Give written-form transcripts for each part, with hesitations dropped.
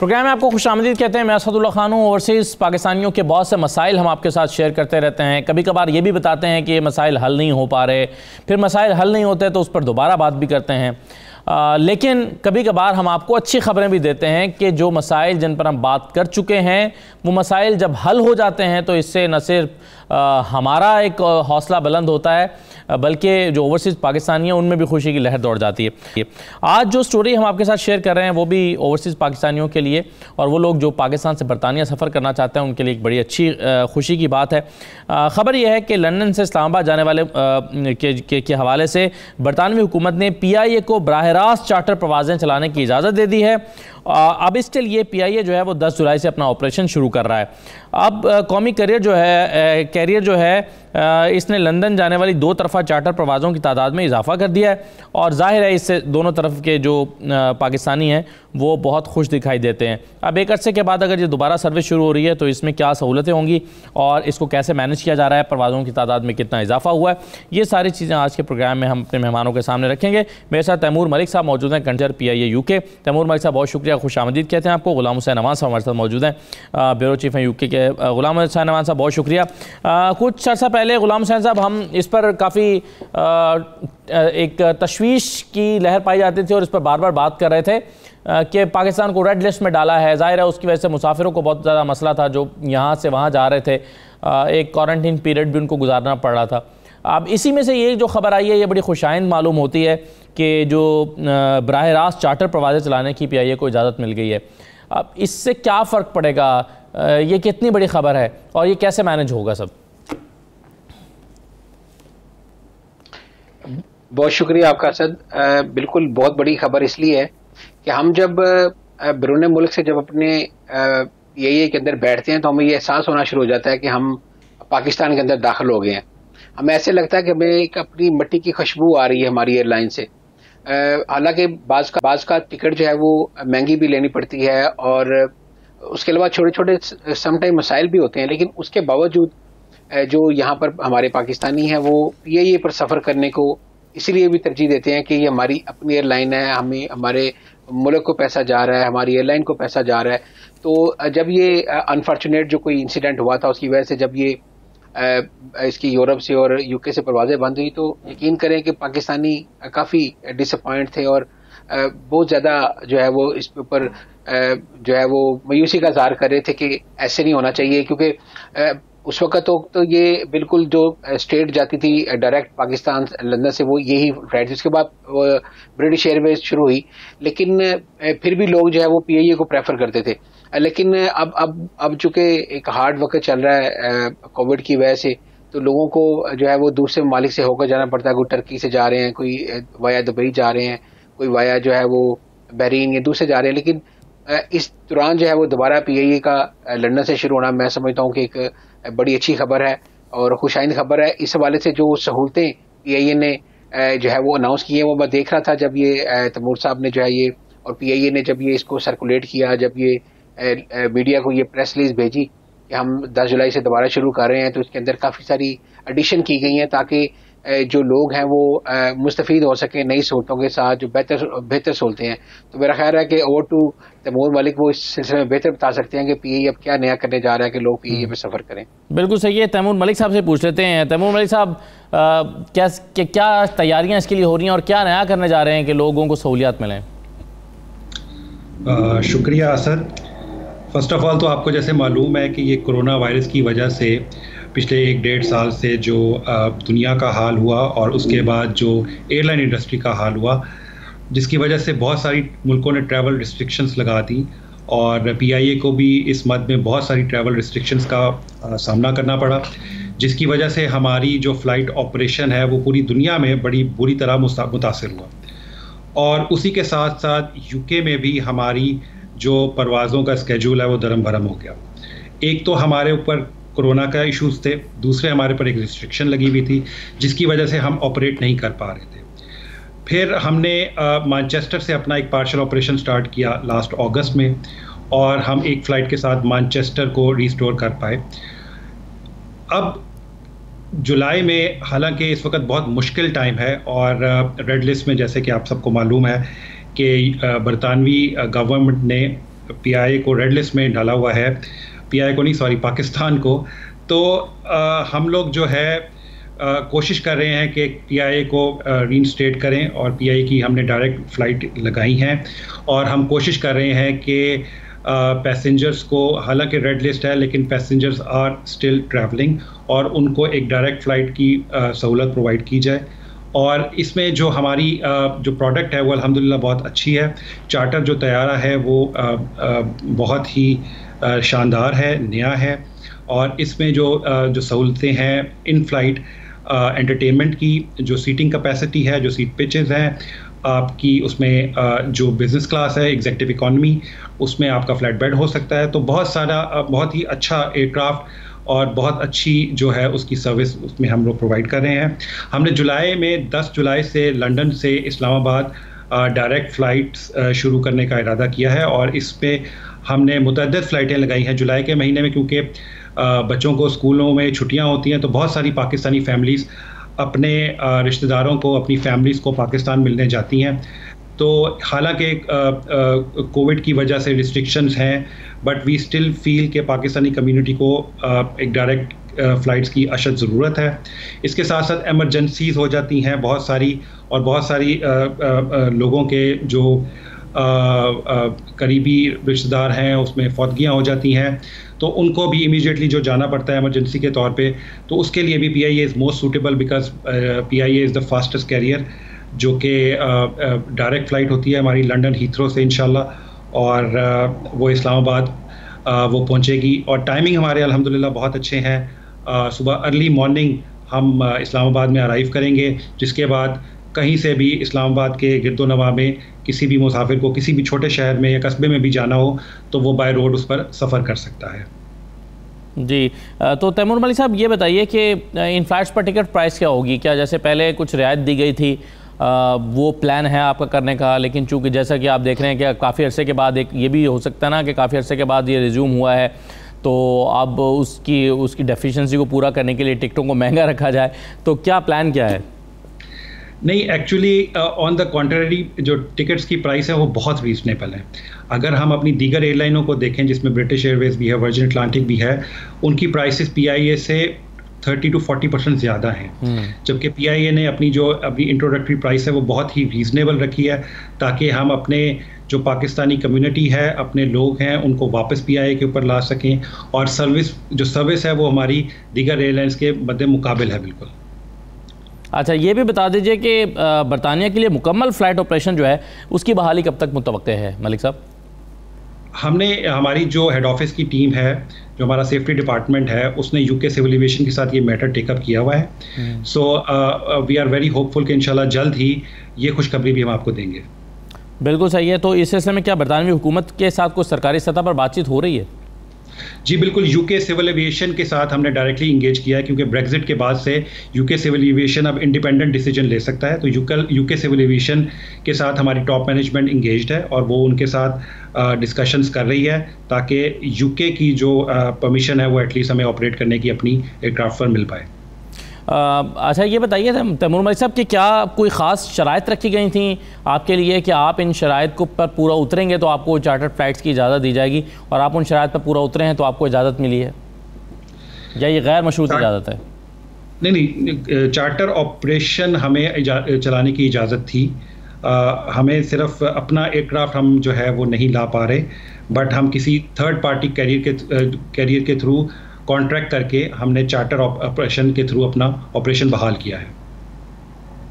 Programme में आपको खुशामदीद कहते हैं। मैं असदुल्ला खान हूँ। ओवरसीज़ पाकिस्तानियों के बहुत से मसाइल हम आपके साथ शेयर करते रहते हैं। कभी कभार ये भी बताते हैं कि ये मसाइल हल नहीं हो पा रहे, फिर मसाइल हल नहीं होते तो उस पर दोबारा बात भी करते हैं। लेकिन कभी कभार हम आपको अच्छी खबरें भी देते हैं कि जो मसाइल जिन पर हम बात कर चुके हैं वो मसाइल जब हल हो जाते हैं तो इससे न सिर्फ हमारा एक हौसला बुलंद होता है बल्कि जो ओवरसीज़ पाकिस्तानी हैं उनमें भी खुशी की लहर दौड़ जाती है। आज जो स्टोरी हम आपके साथ शेयर कर रहे हैं वो भी ओवरसीज़ पाकिस्तानियों के लिए और वो लोग जो पाकिस्तान से बरतानिया सफ़र करना चाहते हैं उनके लिए एक बड़ी अच्छी खुशी की बात है। ख़बर यह है कि लंदन से इस्लामाबाद जाने वाले के हवाले से बरतानवी हुकूमत ने PIA को बराह रास्त चार्टर परवाज़ें चलाने की इजाज़त दे दी है। अब इसके लिए PIA जो है वो 10 जुलाई से अपना ऑपरेशन शुरू कर रहा है। अब कौमी कैरियर जो है इसने लंदन जाने वाली 2 तरफ़ा चार्टर परवाज़ों की तादाद में इजाफा कर दिया है और जाहिर है इससे दोनों तरफ के जो पाकिस्तानी हैं वो बहुत खुश दिखाई देते हैं। अब एक अरसे के बाद अगर ये दोबारा सर्विस शुरू हो रही है तो इसमें क्या सहूलतें होंगी और इसको कैसे मैनेज किया जा रहा है, परवाज़ों की तादाद में कितना इजाफा हुआ है, ये सारी चीज़ें आज के प्रोग्राम में हम अपने मेहमानों के सामने रखेंगे। मेरे साथ तैमूर मलिक साहब मौजूद हैं, conductor PIA UK। Taimur Malik साहब बहुत शुक्रिया, खुशामदीद कहते हैं आपको। गुलाम हुसैन अमान साहब हमारे साथ मौजूद हैं, ब्यूरो चीफ हैं UK के। गुलाम हुसैन अमान साहब बहुत शुक्रिया। कुछ अर्सा पहले गुलाम हुसैन साहब हम इस पर काफ़ी एक तशवीश की लहर पाई जाती थी और इस पर बार बार बात कर रहे थे कि पाकिस्तान को रेड लिस्ट में डाला है। ज़ाहिर है उसकी वजह से मुसाफिरों को बहुत ज़्यादा मसला था जो यहाँ से वहाँ जा रहे थे, एक क्वारंटीन पीरियड भी उनको गुजारना पड़ रहा था। अब इसी में से ये जो खबर आई है ये बड़ी खुशाइंद मालूम होती है कि जो बराह रास्त चार्टर परवाज़ें चलाने की PIA को इजाज़त मिल गई है। अब इससे क्या फ़र्क पड़ेगा, ये कितनी बड़ी खबर है और ये कैसे मैनेज होगा सब? बहुत शुक्रिया आपका असद। बिल्कुल बहुत बड़ी खबर इसलिए है कि हम जब बैरून मुल्क से जब अपने PIA के अंदर बैठते हैं तो हमें ये एहसास होना शुरू हो जाता है कि हम पाकिस्तान के अंदर दाखिल हो गए हैं। हमें ऐसे लगता है कि हमें एक अपनी मिट्टी की खुशबू आ रही है हमारी एयरलाइन से। हालांकि बाज़ का टिकट जो है वो महंगी भी लेनी पड़ती है और उसके अलावा छोटे छोटे समटाइम मसाइल भी होते हैं, लेकिन उसके बावजूद जो यहाँ पर हमारे पाकिस्तानी हैं वो PIA पर सफ़र करने को इसलिए भी तरजीह देते हैं कि ये हमारी अपनी एयरलाइन है, हमें हमारे मुल्क को पैसा जा रहा है, हमारी एयरलाइन को पैसा जा रहा है। तो जब ये अनफॉर्चुनेट जो कोई इंसिडेंट हुआ था उसकी वजह से जब ये इसकी यूरोप से और UK से परवाज़ें बंद हुई तो यकीन करें कि पाकिस्तानी काफ़ी डिसअपॉइंट थे और बहुत ज़्यादा जो है वो इसके ऊपर जो है वो मायूसी का इज़हार कर रहे थे कि ऐसे नहीं होना चाहिए, क्योंकि उस वक्त तो ये बिल्कुल जो स्टेट जाती थी डायरेक्ट पाकिस्तान लंदन से वो यही फ्लाइट थी। उसके बाद ब्रिटिश एयरवेज शुरू हुई, लेकिन फिर भी लोग जो है वो PIA को प्रेफर करते थे। लेकिन अब चूंकि एक हार्ड वक्त चल रहा है कोविड की वजह से, तो लोगों को जो है वो दूसरे ममालिक से होकर जाना पड़ता है। कोई टर्की से जा रहे हैं, कोई वाया दुबई जा रहे हैं, कोई वाया जो है वो बहरीन या दूसरे जा रहे हैं। लेकिन इस दौरान जो है वो दोबारा PIA का लंदन से शुरू होना मैं समझता हूँ कि एक बड़ी अच्छी खबर है और खुशाइंद खबर है। इस हवाले से जो सहूलतें PIA ने जो है वो अनाउंस की हैं वो मैं देख रहा था जब ये तैमूर साहब ने जो है ये और PIA ने जब ये इसको सर्कुलेट किया, जब ये मीडिया को ये प्रेस रिलीज भेजी कि हम 10 जुलाई से दोबारा शुरू कर रहे हैं, तो इसके अंदर काफ़ी सारी एडिशन की गई हैं ताकि जो लोग हैं वो मुस्तफीद हो सके नई सहूलतों के साथ, जो बेहतर सहूलतें हैं। तो मेरा ख्याल है कि ओवर टू तैमूर मलिक वो इस सिलसिले में बेहतर बता सकते हैं कि PIA अब क्या नया करने जा रहा है कि लोग PIA पे सफ़र करें। बिल्कुल सही है। तैमूर मलिक साहब से पूछ लेते हैं। तैमूर मलिक साहब, क्या तैयारियाँ इसके लिए हो रही हैं और क्या नया करने जा रहे हैं कि लोगों को सहूलियात मिलें? शुक्रिया असद। फ़र्स्ट ऑफ़ ऑल तो आपको जैसे मालूम है कि ये कोरोना वायरस की वजह से पिछले 1-1.5 साल से जो दुनिया का हाल हुआ और उसके बाद जो एयरलाइन इंडस्ट्री का हाल हुआ, जिसकी वजह से बहुत सारी मुल्कों ने ट्रैवल रिस्ट्रिक्शंस लगा दी और PIA को भी इस मद में बहुत सारी ट्रैवल रिस्ट्रिक्शंस का सामना करना पड़ा, जिसकी वजह से हमारी जो फ़्लाइट ऑपरेशन है वो पूरी दुनिया में बड़ी बुरी तरह मुतासिर हुआ। और उसी के साथ साथ UK में भी हमारी जो परवाज़ों का स्केड्यूल है वो दरम भरम हो गया। एक तो हमारे ऊपर कोरोना का इश्यूज़ थे, दूसरे हमारे पर एक रिस्ट्रिक्शन लगी हुई थी जिसकी वजह से हम ऑपरेट नहीं कर पा रहे थे। फिर हमने मैनचेस्टर से अपना एक पार्शल ऑपरेशन स्टार्ट किया लास्ट अगस्त में और हम एक फ़्लाइट के साथ मैनचेस्टर को रिस्टोर कर पाए। अब जुलाई में हालांकि इस वक्त बहुत मुश्किल टाइम है और रेड लिस्ट में जैसे कि आप सबको मालूम है कि बरतानवी गवर्नमेंट ने PIA को रेड लिस्ट में डाला हुआ है, PIA को नहीं सॉरी पाकिस्तान को। तो हम लोग जो है कोशिश कर रहे हैं कि PIA को रीइंस्टेट करें, और PIA की हमने डायरेक्ट फ़्लाइट लगाई हैं, और हम कोशिश कर रहे हैं कि पैसेंजर्स को, हालांकि रेड लिस्ट है लेकिन पैसेंजर्स आर स्टिल ट्रैवलिंग, और उनको एक डायरेक्ट फ़्लाइट की सहूलत प्रोवाइड की जाए। और इसमें जो हमारी जो प्रोडक्ट है वो अल्हम्दुलिल्लाह बहुत अच्छी है। चार्टर जो तैयारा है वो बहुत ही शानदार है, नया है, और इसमें जो सहूलतें हैं इन फ्लाइट एंटरटेनमेंट की, जो सीटिंग कैपेसिटी है, जो सीट पिचेस हैं आपकी, उसमें जो बिज़नेस क्लास है, एग्जेक्टिव इकॉनमी, उसमें आपका फ्लैट बेड हो सकता है। तो बहुत सारा बहुत ही अच्छा एयरक्राफ्ट और बहुत अच्छी जो है उसकी सर्विस उसमें हम लोग प्रोवाइड कर रहे हैं। हमने जुलाई में 10 जुलाई से लंदन से इस्लामाबाद डायरेक्ट फ़्लाइट्स शुरू करने का इरादा किया है, और इस पर हमने मुतअद्दिद फ़्लाइटें लगाई हैं जुलाई के महीने में, क्योंकि बच्चों को स्कूलों में छुट्टियां होती हैं, तो बहुत सारी पाकिस्तानी फैमिलीज़ अपने रिश्तेदारों को, अपनी फैमिलीज़ को पाकिस्तान मिलने जाती हैं। तो हालांकि कोविड की वजह से रिस्ट्रिक्शंस हैं, बट वी स्टिल फील कि पाकिस्तानी कम्युनिटी को एक डायरेक्ट फ़्लाइट्स की अशद ज़रूरत है। इसके साथ साथ एमरजेंसीज़ हो जाती हैं बहुत सारी, और बहुत सारी लोगों के जो करीबी रिश्तेदार हैं उसमें फौतगियाँ हो जाती हैं, तो उनको भी इमीडिएटली जो जाना पड़ता है इमरजेंसी के तौर पे, तो उसके लिए भी PIA is most suitable, because PIA is the fastest carrier, जो कि डायरेक्ट फ़्लाइट होती है हमारी लंदन हीथ्रो से इंशाल्लाह, और वो इस्लामाबाद वो पहुंचेगी। और टाइमिंग हमारे अल्हम्दुलिल्लाह बहुत अच्छे हैं। सुबह अर्ली मॉर्निंग हम इस्लामाबाद में अराइव करेंगे, जिसके बाद कहीं से भी इस्लामाबाद के गिरदोनवा में किसी भी मुसाफिर को किसी भी छोटे शहर में या कस्बे में भी जाना हो तो वो बाय रोड उस पर सफ़र कर सकता है। जी, तो तैमूर मलिक साहब ये बताइए कि इन फ्लाइट्स पर टिकट प्राइस क्या होगी? क्या जैसे पहले कुछ रियायत दी गई थी, वो प्लान है आपका करने का, लेकिन चूंकि जैसा कि आप देख रहे हैं कि काफ़ी अरसे के बाद, एक ये भी हो सकता है ना कि काफ़ी अरसे के बाद ये रिज्यूम हुआ है, तो अब उसकी डेफिशिएंसी को पूरा करने के लिए टिकटों को महंगा रखा जाए, तो क्या प्लान क्या है? नहीं, एक्चुअली ऑन द कॉन्ट्ररी जो टिकट्स की प्राइस है वो बहुत रीजनेबल है। अगर हम अपनी दीगर एयरलाइनों को देखें, जिसमें ब्रिटिश एयरवेज भी है, वर्जिन अटलांटिक भी है, उनकी प्राइसेस PIA से 30 to 40% ज़्यादा हैं, जबकि PIA ने अपनी इंट्रोडक्टरी प्राइस है वो बहुत ही रीज़नेबल रखी है, ताकि हम अपने जो पाकिस्तानी कम्युनिटी है, अपने लोग हैं, उनको वापस PIA के ऊपर ला सकें, और सर्विस है वो हमारी दीगर एयरलाइंस के मद्दे मुकाबिल है बिल्कुल। अच्छा, ये भी बता दीजिए कि बरतानिया के लिए मुकम्मल फ़्लाइट ऑपरेशन जो है उसकी बहाली कब तक मुतवक्के है मलिक साहब? हमारी जो हेड ऑफिस की टीम है, जो हमारा सेफ्टी डिपार्टमेंट है, उसने UK सिविल एविएशन के साथ ये मैटर टेकअप किया हुआ है। So we are very hopeful कि इंशाल्लाह जल्द ही ये खुशखबरी भी हम आपको देंगे। बिल्कुल सही है। तो इस सिलसिले में क्या बरतानवी हुकूमत के साथ कोई सरकारी सतह पर बातचीत हो रही है? जी बिल्कुल, UK सिविल एविएशन के साथ हमने डायरेक्टली इंगेज किया है, क्योंकि ब्रेग्जिट के बाद से UK सिविल एविएशन अब इंडिपेंडेंट डिसीजन ले सकता है। तो UK सिविल एविएशन के साथ हमारी टॉप मैनेजमेंट इंगेज्ड है, और वो उनके साथ डिस्कशंस कर रही है, ताकि UK की जो परमिशन है वो एटलीस्ट हमें ऑपरेट करने की अपनी एयरक्राफ्ट पर मिल पाए। अच्छा, ये बताइए तैमूर मलिक साहब कि क्या कोई ख़ास शराइत रखी गई थी आपके लिए कि आप इन शराइत को पर पूरा उतरेंगे तो आपको चार्टर फ़्लाइट्स की इजाज़त दी जाएगी, और आप उन शराइत पर पूरा उतरे हैं तो आपको इजाज़त मिली है, या ये गैर मशरूत इजाज़त है? नहीं, चार्टर ऑपरेशन हमें चलाने की इजाज़त थी। हमें सिर्फ अपना एयरक्राफ्ट हम जो है वो नहीं ला पा रहे, बट हम किसी थर्ड पार्टी कैरियर के थ्रू कॉन्ट्रैक्ट करके हमने चार्टर ऑपरेशन के थ्रू अपना ऑपरेशन बहाल किया है।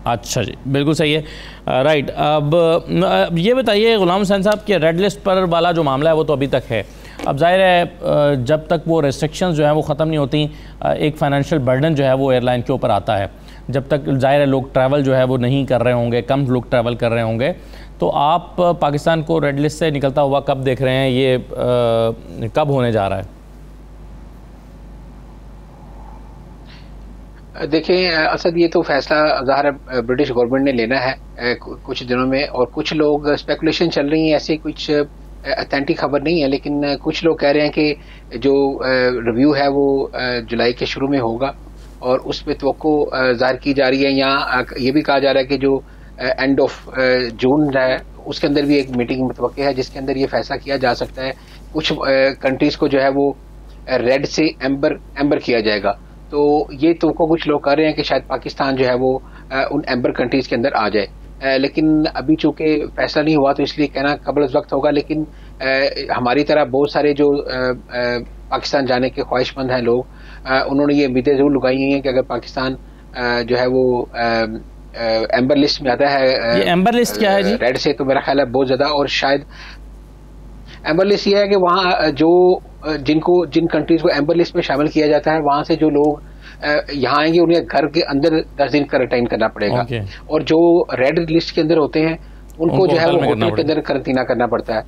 अच्छा जी, बिल्कुल सही है। राइट, अब ये बताइए गुलाम हुसैन साहब कि रेड लिस्ट पर वाला जो मामला है वो तो अभी तक है। अब जाहिर है जब तक वो रेस्ट्रिक्शंस जो हैं वो ख़त्म नहीं होती, एक फ़ाइनेंशियल बर्डन जो है वो एयरलाइन के ऊपर आता है। जब तक जाहिर है लोग ट्रैवल जो है वो नहीं कर रहे होंगे, कम लोग ट्रैवल कर रहे होंगे, तो आप पाकिस्तान को रेड लिस्ट से निकलता हुआ कब देख रहे हैं? ये कब होने जा रहा है? देखिए असद, ये तो फैसला ज़ाहिर ब्रिटिश गवर्नमेंट ने लेना है कुछ दिनों में, और कुछ लोग स्पेकुलेशन चल रही है, ऐसे कुछ अथेंटिक खबर नहीं है, लेकिन कुछ लोग कह रहे हैं कि जो रिव्यू है वो जुलाई के शुरू में होगा, और उस पर तवक्को ज़ाहिर की जा रही है। या ये भी कहा जा रहा है कि जो एंड ऑफ जून है उसके अंदर भी एक मीटिंग मुतवक्के है जिसके अंदर ये फैसला किया जा सकता है। कुछ कंट्रीज को जो है वो रेड से एम्बर किया जाएगा। तो ये तो कुछ लोग कह रहे हैं कि शायद पाकिस्तान जो है वो उन एम्बर कंट्रीज के अंदर आ जाए, लेकिन अभी चूंकि फैसला नहीं हुआ तो इसलिए कहना कबल वक्त होगा। लेकिन हमारी तरह बहुत सारे जो पाकिस्तान जाने के ख्वाहिशमंद हैं लोग, उन्होंने ये उम्मीदें जरूर लगाई हैं कि अगर पाकिस्तान जो है वो एम्बर लिस्ट में आता है, ये एम्बर लिस्ट क्या है जी? रेड से, तो मेरा ख्याल है बहुत ज्यादा। और शायद एम्बर लिस्ट ये है कि वहाँ जिन कंट्रीज को एम्बर लिस्ट में शामिल किया जाता है, वहां से जो लोग यहाँ आएंगे उन्हें घर के अंदर 10 दिन क्वारंटाइन करना पड़ेगा। और जो रेड लिस्ट के अंदर होते हैं उनको जो है वो होटल के अंदर क्वारंटीना करना पड़ता है।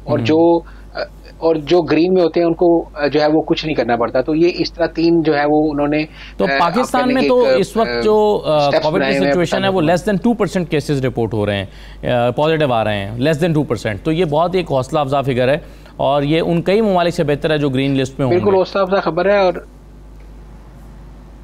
और जो ग्रीन में होते हैं उनको जो है वो कुछ नहीं करना पड़ता। तो ये इस तरह 3 जो है वो उन्होंने, तो पाकिस्तान में तो इस वक्त जो कोविड की सिचुएशन है वो लेस देन 2% केसेस रिपोर्ट हो रहे हैं, पॉजिटिव आ रहे हैं, लेस देन 2%। तो ये बहुत एक हौसला अफजा फिगर है और ये उन कई ममालिक से बेहतर है जो ग्रीन लिस्ट में होंगे। बिल्कुल हौसला अफजा खबर है। और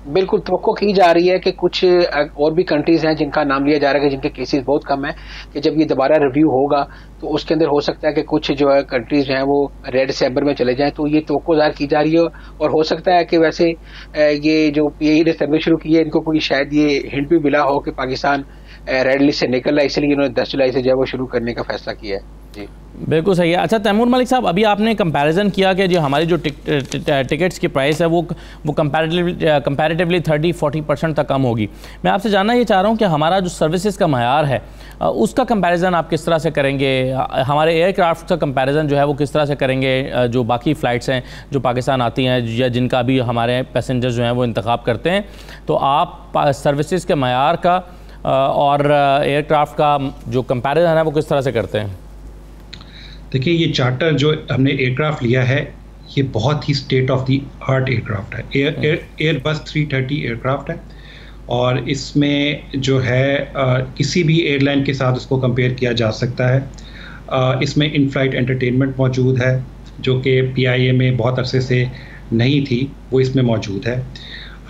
बिल्कुल तवक्को की जा रही है कि कुछ और भी कंट्रीज हैं जिनका नाम लिया जा रहा है कि जिनके केसेस बहुत कम है, कि जब ये दोबारा रिव्यू होगा तो उसके अंदर हो सकता है कि कुछ जो है कंट्रीज जो हैं वो रेड से एम्बर में चले जाएं। तो ये तवक्को ज़ाहिर की जा रही है। और हो सकता है कि वैसे ये जो PAE ने सर्वे शुरू की है, इनको कोई शायद ये हिंट भी मिला हो कि पाकिस्तान रेड लिस्ट से निकल रहा है, इसलिए इन्होंने 10 जुलाई से जो है वो शुरू करने का फैसला किया है। जी बिल्कुल सही है। अच्छा तैमूर मलिक साहब, अभी आपने कंपैरिजन किया कि जो हमारी जो टिकट्स की प्राइस है वो कंपैरेटिवली 30-40% तक कम होगी। मैं आपसे जानना ये चाह रहा हूँ कि हमारा जो सर्विसेज का मयार है उसका कंपैरिजन आप किस तरह से करेंगे, हमारे एयरक्राफ्ट का कंपैरिजन जो है वो किस तरह से करेंगे, जो बाकी फ़्लाइट्स हैं जो पाकिस्तान आती हैं या जिनका भी हमारे पैसेंजर जो हैं वो इंतखाब करते हैं, तो आप सर्विसेज के मयार का और एयरक्राफ्ट का जो कंपैरिजन है वो किस तरह से करते हैं? देखिए, ये चार्टर जो हमने एयरक्राफ्ट लिया है ये बहुत ही state of the art aircraft है। एयरबस 330 एयरक्राफ्ट है और इसमें जो है किसी भी एयरलाइन के साथ उसको कंपेयर किया जा सकता है। इसमें इन फ्लाइट एंटरटेनमेंट मौजूद है जो कि PIA में बहुत अरसे से नहीं थी, वो इसमें मौजूद है।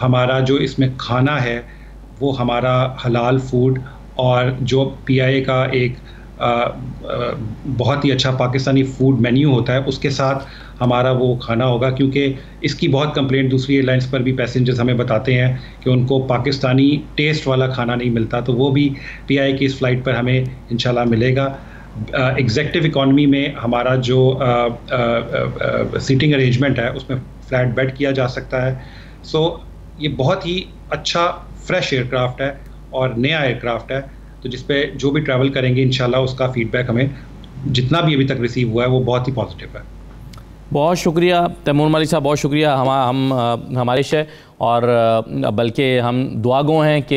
हमारा जो इसमें खाना है वो हमारा हलाल फूड और जो PIA का एक बहुत ही अच्छा पाकिस्तानी फूड मेन्यू होता है उसके साथ हमारा वो खाना होगा, क्योंकि इसकी बहुत कंप्लेंट दूसरी एयरलाइंस पर भी पैसेंजर्स हमें बताते हैं कि उनको पाकिस्तानी टेस्ट वाला खाना नहीं मिलता। तो वो भी PIA की इस फ़्लाइट पर हमें इंशाल्लाह मिलेगा। एग्जेक्टिव इकॉनमी में हमारा जो सीटिंग अरेंजमेंट है उसमें फ्लैट बेड किया जा सकता है। सो ये बहुत ही अच्छा फ्रेश एयरक्राफ्ट है और नया एयरक्राफ्ट है, तो जिस पे जो भी ट्रैवल करेंगे इंशाल्लाह उसका फीडबैक हमें जितना भी अभी तक रिसीव हुआ है वो बहुत ही पॉजिटिव है। बहुत शुक्रिया तैमूर मलिक साहब, बहुत शुक्रिया। हमारे शे और बल्कि हम दुआगो हैं कि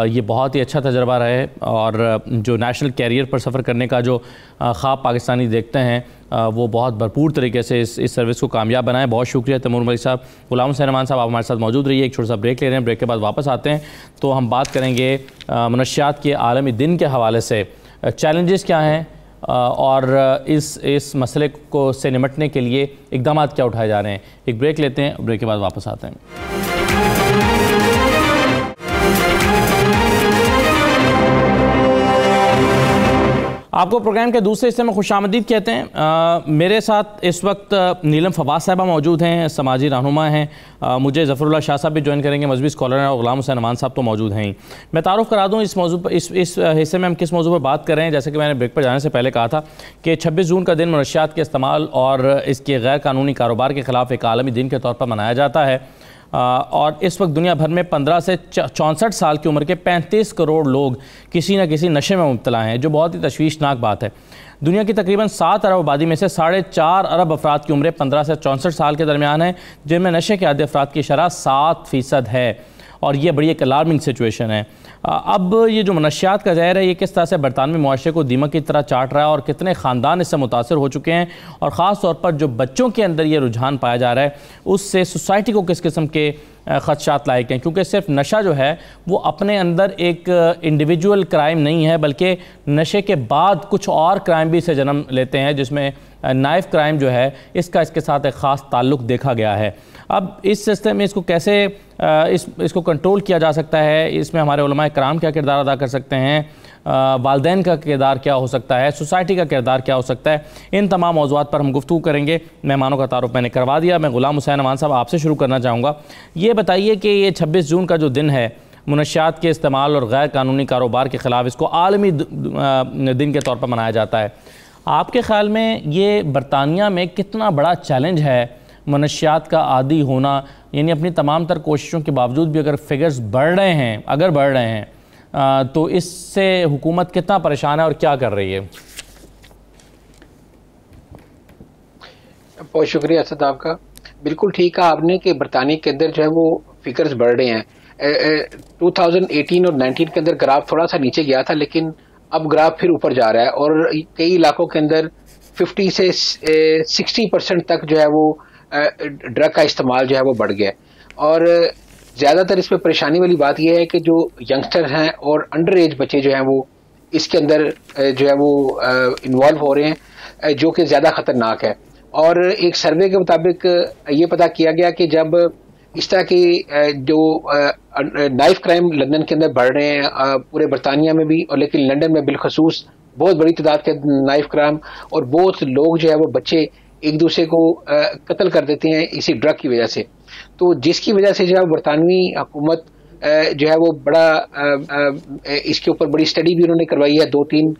ये बहुत ही अच्छा तजर्बा रहे और जो नेशनल कैरियर पर सफ़र करने का जो ख्वाब पाकिस्तानी देखते हैं वो बहुत भरपूर तरीके से इस सर्विस को कामयाब बनाएं। बहुत शुक्रिया तैमूर मलिक साहब। गुलाम हुसैन रहमान साहब आप हमारे साथ मौजूद रहिए, एक छोटा सा ब्रेक ले रहे हैं, ब्रेक के बाद वापस आते हैं तो हम बात करेंगे मनशियात के आलमी दिन के हवाले से चैलेंजेस क्या हैं और इस मसले को से निपटने के लिए इक़दाम क्या उठाए जा रहे हैं। एक ब्रेक लेते हैं, ब्रेक के बाद वापस आते हैं। आपको प्रोग्राम के दूसरे हिस्से में खुशामदीद कहते हैं। मेरे साथ इस वक्त नीलम फवाद साहबा मौजूद हैं, समाजी रहनुमा हैं। मुझे ज़फ़रुल्लाह शाह साहब भी ज्वाइन करेंगे, मजहबी स्कॉलर हैं, और गुलाम हुसैन रहमान साहब तो मौजूद हैं ही। मैं तारुफ़ करा दूँ इस मौजू पर, इस हिस्से में हम किस मौजू पर बात कर रहे हैं। जैसे कि मैंने ब्रेक पर जाने से पहले कहा था कि 26 जून का दिन मनशियात के इस्तेमाल और इसके गैर कानूनी कारोबार के ख़िलाफ़ एक आलमी दिन के तौर पर मनाया जाता है और इस वक्त दुनिया भर में 15 से 64 साल की उम्र के 35 करोड़ लोग किसी न किसी नशे में मुब्तला हैं, जो बहुत ही तशवीशनाक बात है। दुनिया की तकरीबन 7 अरब आबादी में से 4.5 अरब अफराद की उम्र 15 से 64 साल के दरमियान है, जिनमें नशे के आदी अफराद की शरह 7% है और ये बड़ी एक अलार्मिंग सिचुएशन है। अब ये जो मनशियात का ज़हर है ये किस तरह से बरतानवी मुआशरे को दीमक की तरह चाट रहा है और कितने ख़ानदान इससे मुतासर हो चुके हैं, और ख़ास तौर पर जो बच्चों के अंदर ये रुझान पाया जा रहा है उससे सोसाइटी को किस किस्म के ख़दशात लायक हैं। क्योंकि सिर्फ नशा जो है वो अपने अंदर एक इंडिविजुअल क्राइम नहीं है, बल्कि नशे के बाद कुछ और क्राइम भी इसे जन्म लेते हैं, जिसमें नाइफ क्राइम जो है इसके साथ एक ख़ास ताल्लुक़ देखा गया है। अब इस सिस्टम में इसको कैसे इसको कंट्रोल किया जा सकता है, इसमें हमारे उलमा कराम क्या किरदार अदा कर सकते हैं, वालिदैन का किरदार क्या हो सकता है, सोसाइटी का किरदार क्या हो सकता है, इन तमाम मौज़ूआत पर हम गुफ्तगू करेंगे। मेहमानों का तारुफ मैंने करवा दिया। मैं गुलाम हुसैन अमान साहब आपसे शुरू करना चाहूँगा। ये बताइए कि ये 26 जून का जो दिन है मुनशियात के इस्तेमाल और गैर कानूनी कारोबार के ख़िलाफ़, इसको आलमी दिन के तौर पर मनाया जाता है। आपके ख़्याल में ये बरतानिया में कितना बड़ा चैलेंज है मुनशियात का आदी होना, यानी अपनी तमाम तर कोशिशों के बावजूद भी अगर फिगर्स बढ़ रहे हैं तो इससे हुकूमत कितना परेशान है और क्या कर रही है? बहुत शुक्रिया असद आपका। बिल्कुल ठीक कहा आपने कि बरतानिया के अंदर जो है वो फिगर्स बढ़ रहे हैं। 2018 और 19 के अंदर ग्राफ थोड़ा सा नीचे गया था, लेकिन अब ग्राफ फिर ऊपर जा रहा है और कई इलाकों के अंदर 50 से 60% तक जो है वो ड्रग का इस्तेमाल जो है वो बढ़ गया। और ज़्यादातर इसमें परेशानी वाली बात यह है कि जो यंगस्टर हैं और अंडर एज बच्चे जो हैं वो इसके अंदर जो है वो इन्वॉल्व हो रहे हैं, जो कि ज़्यादा ख़तरनाक है। और एक सर्वे के मुताबिक ये पता किया गया कि जब इस तरह की जो नाइफ क्राइम लंदन के अंदर बढ़ रहे हैं, पूरे बरतानिया में भी, और लेकिन लंदन में बिलखसूस बहुत बड़ी तादाद के नाइफ क्राइम, और बहुत लोग जो है वो बच्चे एक दूसरे को कत्ल कर देते हैं इसी ड्रग की वजह से। तो जिसकी वजह से जो है बरतानवी हुकूमत जो है वो बड़ा इसके ऊपर बड़ी स्टडी भी उन्होंने करवाई है 2-3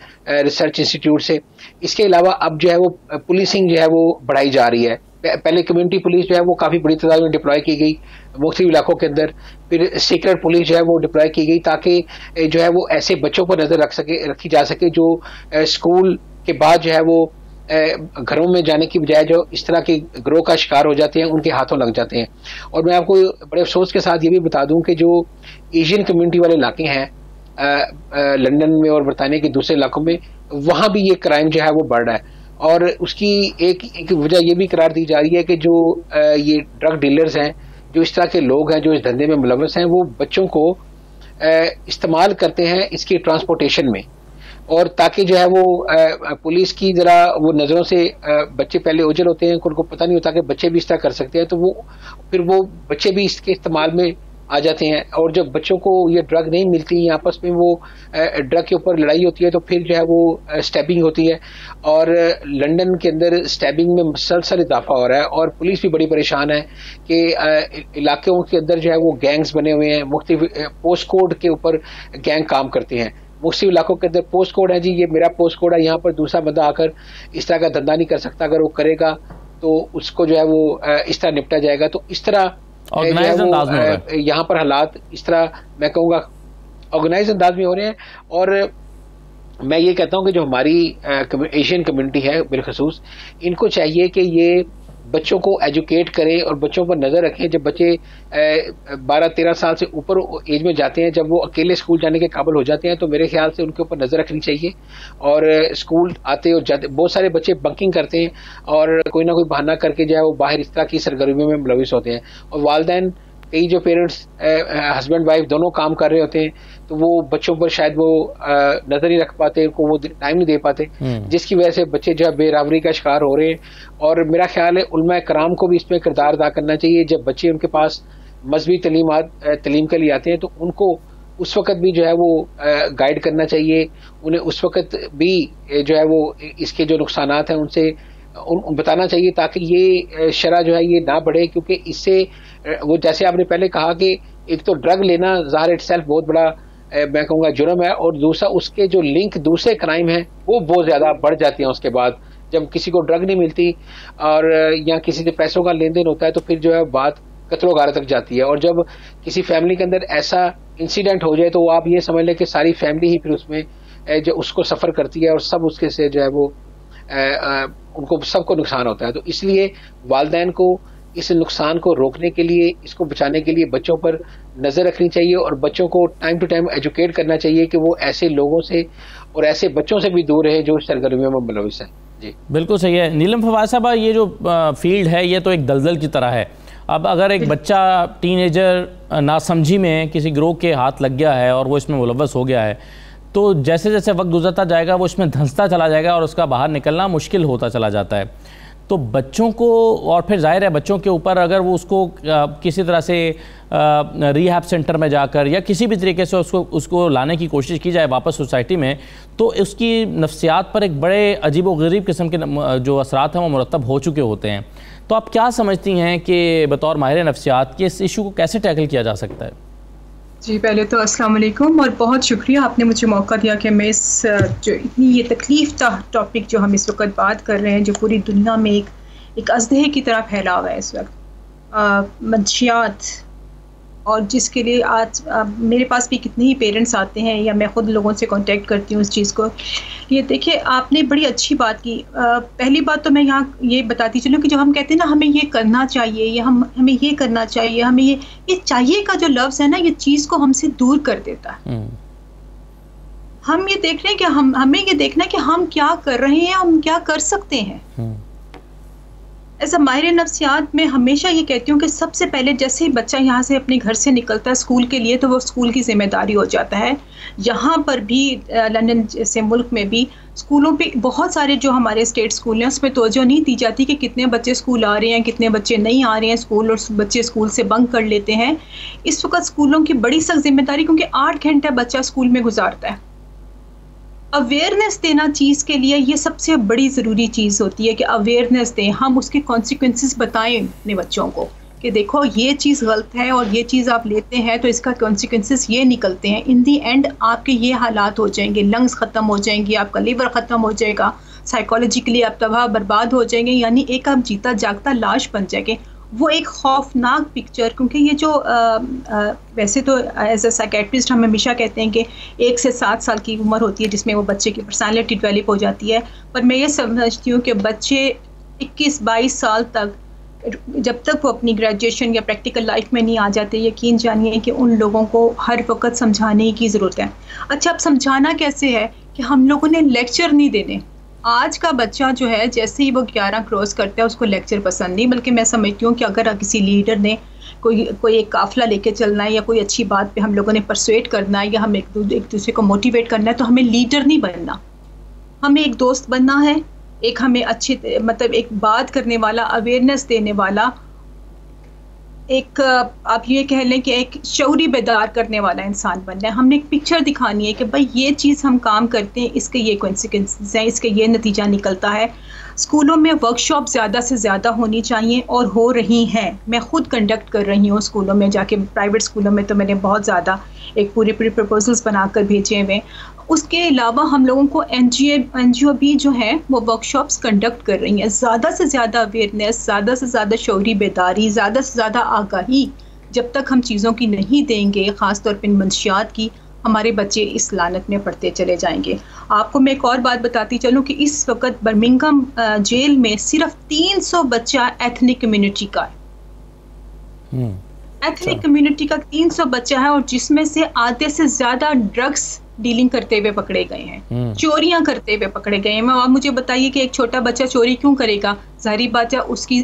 रिसर्च इंस्टीट्यूट से। इसके अलावा अब जो है वो पुलिसिंग जो है वो बढ़ाई जा रही है। पहले कम्युनिटी पुलिस जो है वो काफ़ी बड़ी तादाद में डिप्लॉय की गई मुख्तलिफ इलाकों के अंदर, फिर सीक्रेट पुलिस जो है वो डिप्लॉय की गई ताकि जो है वो ऐसे बच्चों पर नज़र रखी जा सके जो स्कूल के बाद जो है वो घरों में जाने की बजाय जो इस तरह के गिरोह का शिकार हो जाते हैं, उनके हाथों लग जाते हैं। और मैं आपको बड़े अफसोस के साथ ये भी बता दूं कि जो एशियन कम्युनिटी वाले इलाके हैं लंदन में और बरतानिया के दूसरे इलाकों में, वहाँ भी ये क्राइम जो है वो बढ़ रहा है। और उसकी एक वजह ये भी करार दी जा रही है कि जो ये ड्रग डीलर्स हैं, जो इस तरह के लोग हैं जो इस धंधे में मुलव्वस हैं, वो बच्चों को इस्तेमाल करते हैं इसकी ट्रांसपोर्टेशन में, और ताकि जो है वो पुलिस की जरा वो नज़रों से बच्चे पहले ओझल होते हैं, उनको पता नहीं होता कि बच्चे भी इस तरह कर सकते हैं, तो वो बच्चे भी इसके इस्तेमाल में आ जाते हैं। और जब बच्चों को ये ड्रग नहीं मिलती, आपस में वो ड्रग के ऊपर लड़ाई होती है, तो फिर जो है वो स्टैबिंग होती है। और लंदन के अंदर स्टैबिंग में मुसलसल इजाफा हो रहा है और पुलिस भी बड़ी परेशान है कि इलाकों के अंदर जो है वो गैंग्स बने हुए हैं, मुख्तलिफ पोस्ट कोड के ऊपर गैंग काम करते हैं। मुख्तलिफ इलाकों के अंदर पोस्ट कोड है, जी ये मेरा पोस्ट कोड है, यहाँ पर दूसरा बंदा आकर इस तरह का धंधा नहीं कर सकता, अगर वो करेगा तो उसको जो है वो इस तरह निपटा जाएगा। तो इस तरह यहाँ पर हालात इस तरह मैं कहूँगा ऑर्गेनाइज अंदाज में हो रहे हैं। और मैं ये कहता हूँ कि जो हमारी एशियन कम्युनिटी है बिलखसूस, इनको चाहिए कि ये बच्चों को एजुकेट करें और बच्चों पर नज़र रखें। जब बच्चे 12-13 साल से ऊपर एज में जाते हैं, जब वो अकेले स्कूल जाने के काबिल हो जाते हैं, तो मेरे ख्याल से उनके ऊपर नज़र रखनी चाहिए। और स्कूल आते और जाते बहुत सारे बच्चे बंकिंग करते हैं और कोई ना कोई बहाना करके जो है वो बाहर इस तरह की सरगर्मियों में मुलविस होते हैं। और वालिदैन, कई जो पेरेंट्स हस्बैंड वाइफ दोनों काम कर रहे होते हैं, तो वो बच्चों पर शायद वो नजर नहीं रख पाते, उनको वो टाइम नहीं दे पाते, जिसकी वजह से बच्चे जो है बेरावरी का शिकार हो रहे हैं। और मेरा ख्याल है उलमा कराम को भी इसमें किरदार अदा करना चाहिए। जब बच्चे उनके पास मजहबी तलीम के लिए आते हैं, तो उनको उस वक्त भी जो है वो गाइड करना चाहिए, उन्हें उस वक्त भी जो है वो इसके जो नुकसानात हैं उनसे बताना चाहिए, ताकि ये शरह जो है ये ना बढ़े। क्योंकि इससे वो जैसे आपने पहले कहा कि एक तो ड्रग लेना ज़ाहिर इटसेल्फ बहुत बड़ा मैं कहूँगा जुर्म है, और दूसरा उसके जो लिंक दूसरे क्राइम हैं वो बहुत ज़्यादा बढ़ जाती हैं उसके बाद। जब किसी को ड्रग नहीं मिलती और या किसी से पैसों का लेन देन होता है, तो फिर जो है बात कत्लो गारत तक जाती है। और जब किसी फैमिली के अंदर ऐसा इंसिडेंट हो जाए, तो आप ये समझ लें कि सारी फैमिली ही फिर उसमें जो उसको सफ़र करती है और सब उसके से जो है वो उनको सबको नुकसान होता है। तो इसलिए वालिदैन को इस नुकसान को रोकने के लिए, इसको बचाने के लिए बच्चों पर नज़र रखनी चाहिए और बच्चों को टाइम टू टाइम एजुकेट करना चाहिए कि वो ऐसे लोगों से और ऐसे बच्चों से भी दूर रहे जो सरगर्मियों में मुलविस हैं। जी बिल्कुल सही है। नीलम फवाद साहबा, ये जो फील्ड है ये तो एक दलदल की तरह है। अब अगर एक बच्चा टीनेजर नासमझी में किसी गिरोह के हाथ लग गया है और वो इसमें मुलव्वस हो गया है, तो जैसे जैसे वक्त गुजरता जाएगा वो इसमें धंसता चला जाएगा और उसका बाहर निकलना मुश्किल होता चला जाता है। तो बच्चों को, और फिर जाहिर है बच्चों के ऊपर अगर वो उसको किसी तरह से रिहैब सेंटर में जाकर या किसी भी तरीके से उसको लाने की कोशिश की जाए वापस सोसाइटी में, तो उसकी नफ्सियात पर एक बड़े अजीब व गरीब किस्म के जो असरात हैं वो मुरतब हो चुके होते हैं। तो आप क्या समझती हैं कि बतौर माहिर नफ्सियात कि इस इशू को कैसे टैकल किया जा सकता है? जी, पहले तो अस्सलाम वालेकुम और बहुत शुक्रिया आपने मुझे मौका दिया कि मैं इस जो इतनी ये तकलीफ का टॉपिक जो हम इस वक्त बात कर रहे हैं, जो पूरी दुनिया में एक अजदहे की तरह फैला हुआ है इस वक्त, मंशियात, और जिसके लिए आज मेरे पास भी कितने ही पेरेंट्स आते हैं या मैं ख़ुद लोगों से कांटेक्ट करती हूँ इस चीज़ को। ये देखिए, आपने बड़ी अच्छी बात की। पहली बात तो मैं यहाँ ये बताती चलूँ कि जो हम कहते हैं ना हमें ये करना चाहिए या हमें ये करना चाहिए, हमें ये चाहिए का जो लफ्ज़ है ना, ये चीज़ को हमसे दूर कर देता है। हम ये देख रहे हैं कि हमें ये देखना है कि हम क्या कर रहे हैं, हम क्या कर सकते हैं। ऐसा माहिर नफ्सियात में हमेशा ये कहती हूँ कि सबसे पहले जैसे ही बच्चा यहाँ से अपने घर से निकलता है स्कूल के लिए, तो वो स्कूल की जिम्मेदारी हो जाता है। यहाँ पर भी लंदन जैसे मुल्क में भी स्कूलों पे बहुत सारे जो हमारे स्टेट स्कूल हैं उसमें तवज्जो नहीं दी जाती कि कितने बच्चे स्कूल आ रहे हैं, कितने बच्चे नहीं आ रहे हैं स्कूल, और बच्चे स्कूल से बंक कर लेते हैं। इस वक्त स्कूलों की बड़ी सख्त जिम्मेदारी, क्योंकि 8 घंटे बच्चा स्कूल में गुजारता है। अवेयरनेस देना चीज़ के लिए ये सबसे बड़ी ज़रूरी चीज़ होती है कि अवेयरनेस दें, हम उसके कॉन्सिक्वेंसेस बताएं अपने बच्चों को कि देखो ये चीज़ गलत है और ये चीज़ आप लेते हैं तो इसका कॉन्सिक्वेंसेस ये निकलते हैं। इन दी एंड आपके ये हालात हो जाएंगे, लंग्स ख़त्म हो जाएंगे, आपका लीवर ख़त्म हो जाएगा, साइकोलॉजिकली आप तबाह बर्बाद हो जाएंगे, यानी एक आप जीता जागता लाश बन जाएंगे। वो एक खौफनाक पिक्चर, क्योंकि ये जो वैसे तो एज ए साइकेट्रिस्ट हम हमेशा कहते हैं कि 1 से 7 साल की उम्र होती है जिसमें वो बच्चे की पर्सनालिटी डेवलप हो जाती है, पर मैं ये समझती हूँ कि बच्चे 21-22 साल तक, जब तक वो अपनी ग्रेजुएशन या प्रैक्टिकल लाइफ में नहीं आ जाते, यकीन जानिए कि उन लोगों को हर वक्त समझाने की ज़रूरत है। अच्छा, अब समझाना कैसे है कि हम लोगों ने लेक्चर नहीं देने। आज का बच्चा जो है जैसे ही वो 11 क्रॉस करता है उसको लेक्चर पसंद नहीं, बल्कि मैं समझती हूँ कि अगर किसी लीडर ने कोई एक काफ़िला लेके चलना है या कोई अच्छी बात पे हम लोगों ने परसुएट करना है या हम एक दूसरे को मोटिवेट करना है, तो हमें लीडर नहीं बनना, हमें एक दोस्त बनना है, एक हमें अच्छी मतलब एक बात करने वाला, अवेयरनेस देने वाला, एक आप ये कह लें कि एक शऊरी बेदार करने वाला इंसान बनना है। हमने एक पिक्चर दिखानी है कि भाई ये चीज़ हम काम करते हैं, इसके ये कॉन्सिक्वेंसेस हैं, इसके ये नतीजा निकलता है। स्कूलों में वर्कशॉप ज़्यादा से ज़्यादा होनी चाहिए और हो रही हैं। मैं ख़ुद कंडक्ट कर रही हूँ स्कूलों में जाके, प्राइवेट स्कूलों में तो मैंने बहुत ज़्यादा एक पूरे प्रपोजल्स बनाकर भेजे हुए। उसके अलावा हम लोगों को NGO भी जो है वो वर्कशॉप्स कंडक्ट कर रही हैं। ज़्यादा से ज़्यादा अवेयरनेस, ज़्यादा से ज़्यादा शऊरी बेदारी, ज़्यादा से ज़्यादा आगाही जब तक हम चीज़ों की नहीं देंगे, ख़ास तौर पर मंशियात की, हमारे बच्चे इस लानत में पड़ते चले जाएंगे। आपको मैं एक और बात बताती चलूँ कि इस वक्त बर्मिंघम जेल में सिर्फ 300 बच्चा एथनिक कम्युनिटी का है। एथनिक कम्युनिटी का 300 बच्चा है, और जिसमें से आधे से ज़्यादा ड्रग्स डीलिंग करते हुए पकड़े गए हैं, चोरियां करते हुए पकड़े गए हैं। आप मुझे बताइए कि एक छोटा बच्चा चोरी क्यों करेगा? जाहिर बात है उसकी